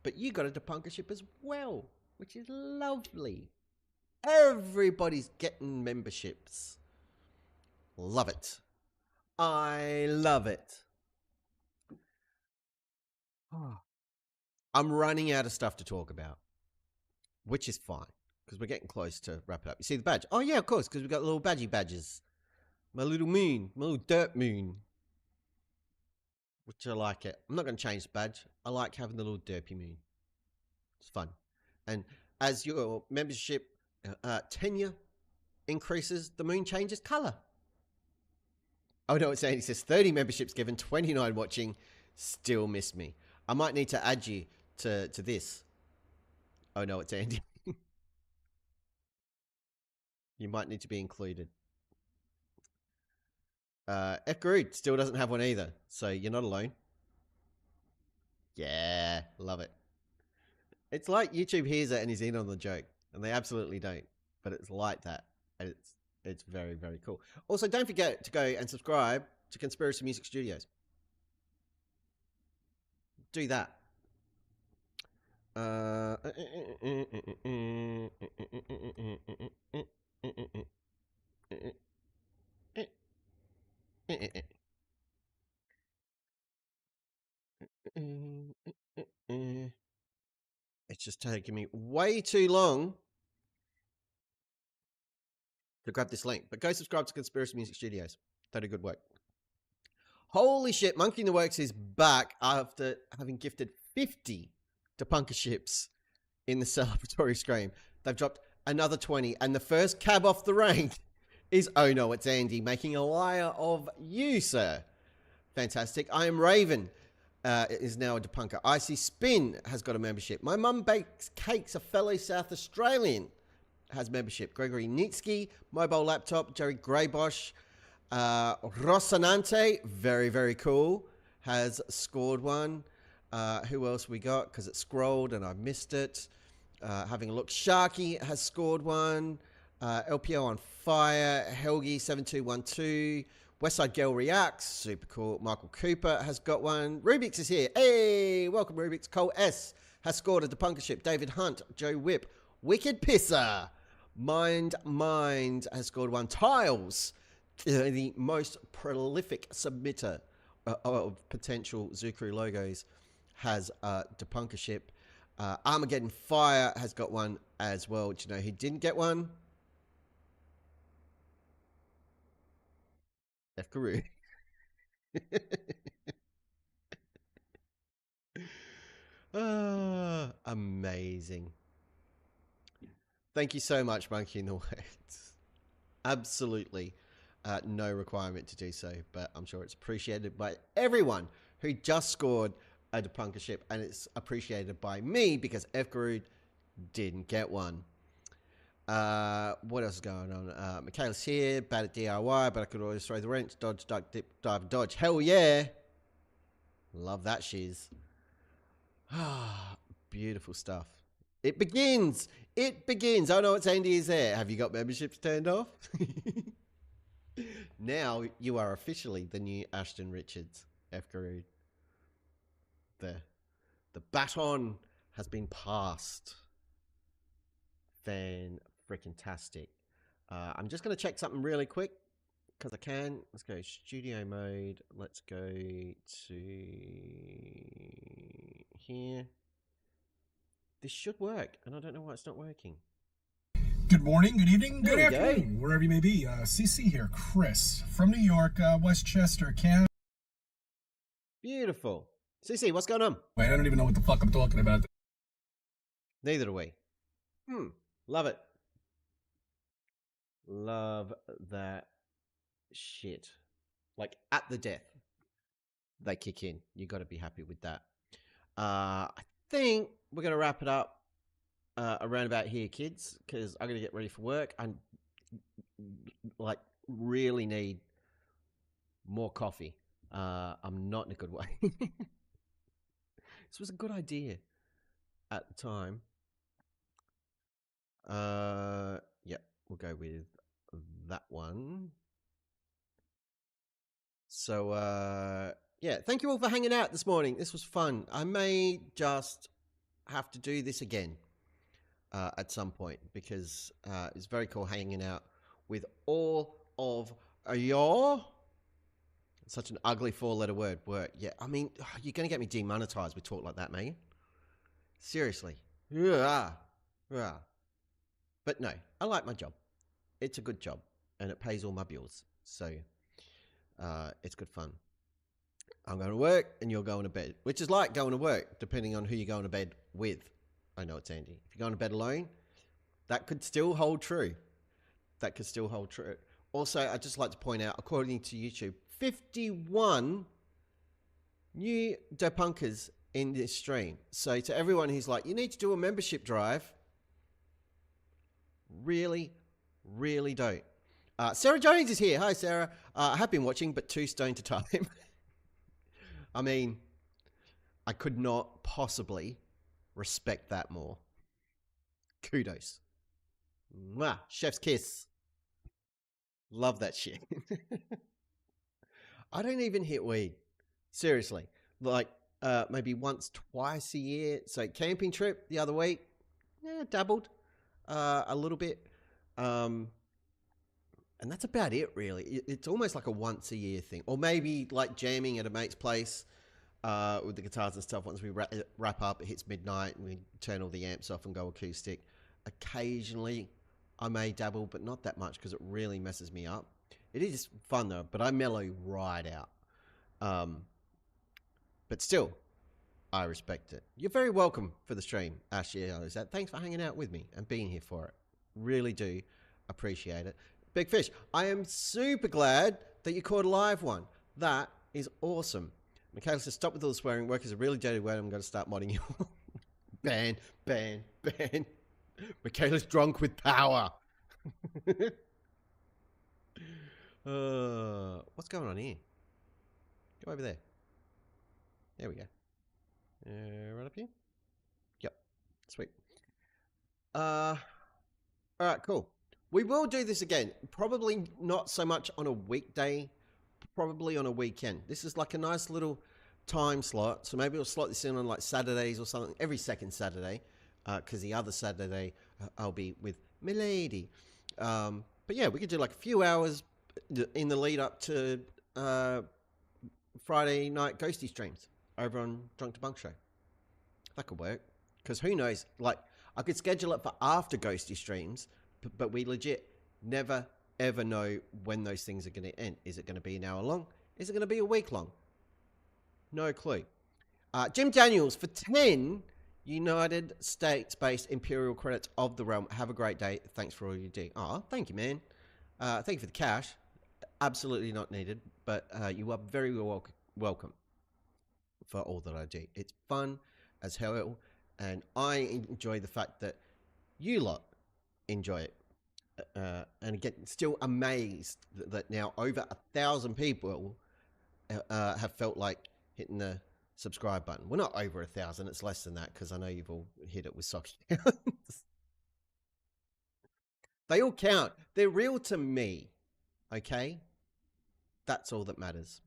Speaker 3: But you got a Depunkership as well, which is lovely. Everybody's getting memberships. Love it. I love it. I'm running out of stuff to talk about, which is fine because we're getting close to wrap it up. You see the badge? Oh, yeah, of course, because we've got little badges. My little moon, my little dirt moon, which I like it. I'm not going to change the badge. I like having the little derpy moon. It's fun. And as your membership tenure increases, the moon changes color. Oh, no, it's saying it says 30 memberships given, 29 watching, still miss me. I might need to add you to this. Oh, no, it's Andy. You might need to be included. F. Garud still doesn't have one either, so you're not alone. Yeah, love it. It's like YouTube hears it and is in on the joke, and they absolutely don't. But it's like that, and it's very, very cool. Also, don't forget to go and subscribe to Conspiracy Music Studios. Do that. It's just taking me way too long to grab this link. But go subscribe to Conspiracy Music Studios. They do good work. Holy shit, Monkey in the Works is back after having gifted 50 Depunkerships in the celebratory stream. They've dropped another 20, and the first cab off the rank is Oh No, It's Andy, making a liar of you, sir. Fantastic. I Am Raven is now a Depunker. Icy Spin has got a membership. My Mum Bakes Cakes, a fellow South Australian, has membership. Gregory Nitsky, Mobile Laptop, Jerry Greybosch, Rosanante, very, very cool, has scored one. Who else we got? Because it scrolled and I missed it. Having a look. Sharky has scored one. LPO on Fire. Helgi7212. Westside Girl Reacts. Super cool. Michael Cooper has got one. Rubik's is here. Hey, welcome Rubik's. Cole S has scored a Depunkership. David Hunt. Joe Whip. Wicked Pisser. Mind has scored one. Tiles, the most prolific submitter of potential Zukru logos, has a Depunkership. Armageddon Fire has got one as well. Do you know who didn't get one? F. Garud. Amazing. Thank you so much, Monkey in the Works. Absolutely no requirement to do so, but I'm sure it's appreciated by everyone who just scored a Depunkership, and it's appreciated by me because F. Garud didn't get one. What else is going on? Michaela's here, bad at DIY, but I could always throw the wrench, dodge, duck, dip, dive, dodge. Hell yeah. Love that shiz. Beautiful stuff. It begins. It begins. Oh no, it's Andy is there. Have you got memberships turned off? Now you are officially the new Ashton Richards, F. Garud. The baton has been passed. Fan-freaking-tastic. I'm just going to check something really quick because I can. Let's go studio mode. Let's go to here. This should work, and I don't know why it's not working.
Speaker 5: Good morning, good evening, good
Speaker 3: There we go.
Speaker 5: afternoon, wherever you may be. CC here, Chris, from New York, Westchester, Canada.
Speaker 3: Beautiful. CC, what's going on?
Speaker 5: Wait, I don't even know what the fuck I'm talking about.
Speaker 3: Neither do we. Love it. Love that shit. Like, at the death, they kick in. You got to be happy with that. I think we're going to wrap it up around about here, kids, because I'm going to get ready for work. like really need more coffee. I'm not in a good way. This was a good idea at the time. Yeah, we'll go with that one. So, yeah, thank you all for hanging out this morning. This was fun. I may just have to do this again at some point because it's very cool hanging out with all of your... Such an ugly four-letter word. Yeah, I mean, you're going to get me demonetized with talk like that, man. Seriously. Yeah. But no, I like my job. It's a good job, and it pays all my bills. So it's good fun. I'm going to work, and you're going to bed, which is like going to work, depending on who you're going to bed with. I know it's Andy. If you're going to bed alone, that could still hold true. Also, I'd just like to point out, according to YouTube, 51 new depunkers in this stream. So to everyone who's like, you need to do a membership drive, really don't. Sarah Jones is here. Hi, Sarah. I have been watching, but too stoned to time. I mean, I could not possibly respect that more. Kudos. Mwah, chef's kiss. Love that shit. I don't even hit weed. Seriously. Like, maybe once, twice a year. So camping trip the other week, dabbled a little bit. And that's about it, really. It's almost like a once a year thing. Or maybe like jamming at a mate's place with the guitars and stuff. Once we wrap up, it hits midnight and we turn all the amps off and go acoustic. Occasionally, I may dabble, but not that much because it really messes me up. It is fun though, but I mellow right out. But still, I respect it. You're very welcome for the stream, Ashley. Thanks for hanging out with me and being here for it. Really do appreciate it. Big Fish, I am super glad that you caught a live one. That is awesome. Michaela says, stop with all the swearing. Work is a really dirty word. I'm going to start modding you. Ban. Michaela's drunk with power. What's going on here? Go over there. There we go. Right up here? Yep. Sweet. All right, cool. We will do this again. Probably not so much on a weekday, probably on a weekend. This is like a nice little time slot. So maybe we'll slot this in on like Saturdays or something, every second Saturday, because the other Saturday I'll be with Milady. But yeah, we could do like a few hours in the lead up to Friday night ghosty streams over on Drunk to Bunk Show. That could work. Because who knows, like I could schedule it for after ghosty streams, but we legit never ever know when those things are going to end. Is it going to be an hour long? Is it going to be a week long? No clue. Jim Daniels for 10 United States-based Imperial credits of the realm. Have a great day. Thanks for all you do. Oh, thank you, man. Thank you for the cash. Absolutely not needed, but you are very welcome for all that I do. It's fun as hell, and I enjoy the fact that you lot enjoy it. And again, still amazed that now over 1,000 people have felt like hitting the subscribe button. We're not over 1,000, it's less than that because I know you've all hit it with sock counts. They all count. They're real to me. Okay? That's all that matters.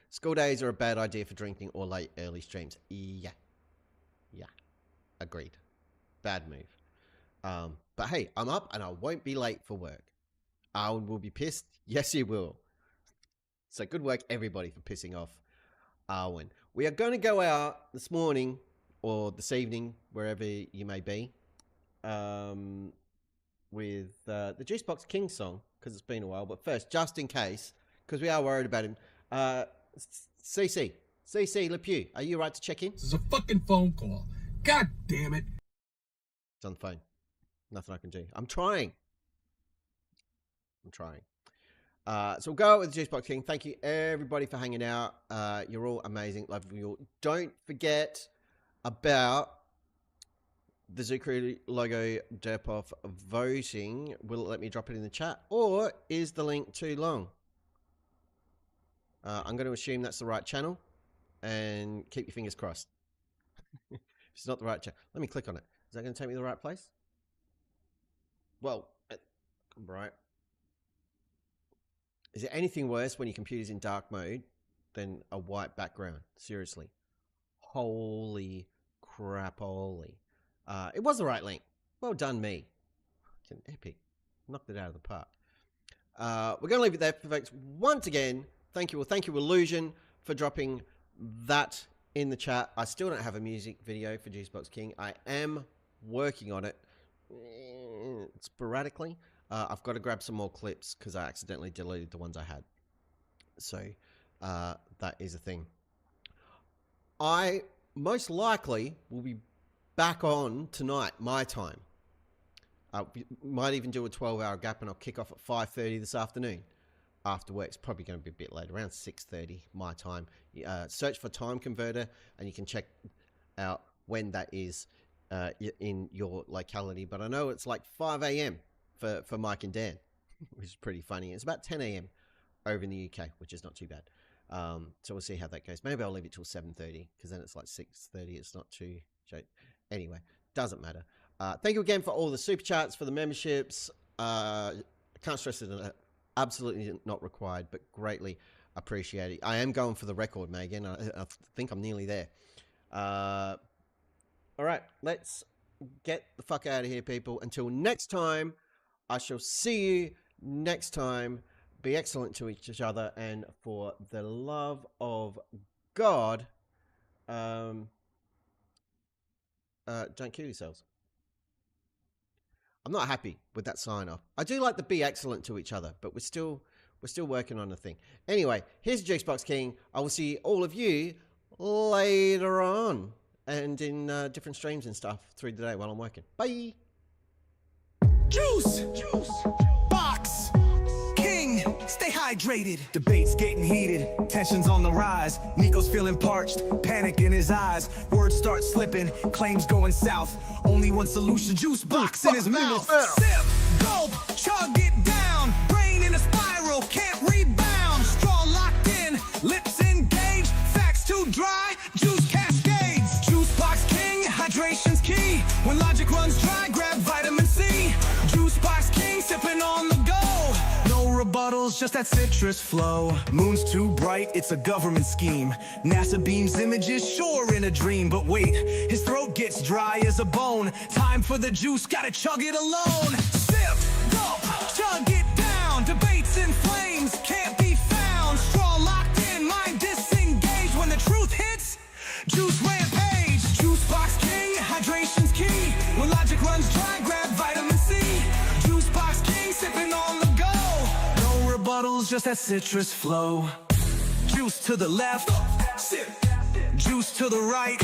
Speaker 3: School days are a bad idea for drinking or late early streams. Yeah. Agreed. Bad move. But hey, I'm up and I won't be late for work. Arwen will be pissed. Yes, he will. So good work, everybody, for pissing off Arwen. We are going to go out this morning or this evening, wherever you may be, with the Juicebox King song, because it's been a while. But first, just in case, because we are worried about him, CC Le Pew, are you right to check in?
Speaker 5: This is a fucking phone call. God damn it.
Speaker 3: It's on the phone. Nothing I can do. I'm trying. So we'll go out with the Juicebox King. Thank you, everybody, for hanging out. You're all amazing. Love you all. Don't forget about the Zucchini logo derp off voting. Will it let me drop it in the chat, or is the link too long? I'm going to assume that's the right channel, and keep your fingers crossed. If it's not the right channel, let me click on it. Is that going to take me to the right place? Well, right. Is there anything worse when your computer's in dark mode than a white background? Seriously. Holy crap, holy. It was the right link. Well done, me. Fucking epic. Knocked it out of the park. We're going to leave it there, folks. Once again, thank you, Illusion, for dropping that in the chat. I still don't have a music video for Juicebox King. I am working on it sporadically. I've got to grab some more clips because I accidentally deleted the ones I had. So that is a thing. I most likely will be back on tonight, my time. Might even do a 12-hour gap, and I'll kick off at 5:30 this afternoon after work. It's probably going to be a bit later, around 6:30 my time. Search for Time Converter, and you can check out when that is in your locality. But I know it's like 5 a.m. for Mike and Dan, which is pretty funny. It's about 10 a.m. over in the UK, which is not too bad. So we'll see how that goes. Maybe I'll leave it till 7:30, because then it's like 6:30. It's not too... Anyway, doesn't matter. Thank you again for all the super chats, for the memberships. I can't stress it enough. Absolutely not required, but greatly appreciated. I am going for the record, Megan. I think I'm nearly there. All right, let's get the fuck out of here, people. Until next time, I shall see you next time. Be excellent to each other, and for the love of God, don't kill yourselves. I'm not happy with that sign off. I do like the be excellent to each other, but we're still working on the thing. Anyway, here's the Juicebox King. I will see all of you later on, and in different streams and stuff through the day while I'm working. Bye.
Speaker 1: Juice Box King, stay hydrated. Debates getting heated, tensions on the rise. Nico's feeling parched, panic in his eyes. Words start slipping, claims going south. Only one solution, juice box in his mouth. Sip, gulp, chug it down. Brain in a spiral, can't rebound. Straw locked in, lips engaged. Facts too dry, juice cascades. Juice box king, hydration's key. When logic runs dry, grab vitamin C. Juice box king, sipping on the go. No rebuttals, just that citrus flow. Moon's too bright, it's a government scheme. NASA beams images, sure in a dream. But wait, his throat gets dry as a bone. Time for the juice, gotta chug it alone. Sip, gulp, chug it down. Debates in flames, can't be found. Straw locked in, mind disengaged. When the truth hits, juice rampage. Juice box king, hydration's key. When logic runs dry, grab vitamin C. Juice box king, sipping on the go. No rebuttals, just that citrus flow. Juice to the left, sip. Juice to the right.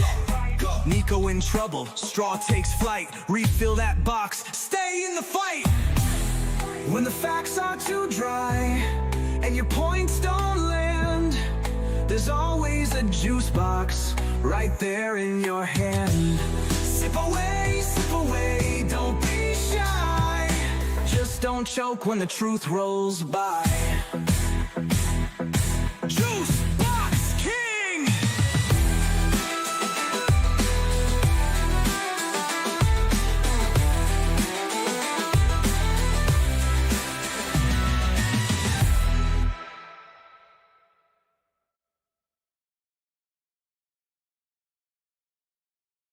Speaker 1: Nico in trouble, straw takes flight. Refill that box, stay in the fight. When the facts are too dry and your points don't land, there's always a juice box right there in your hand. Sip away, don't be shy. Just don't choke when the truth rolls by.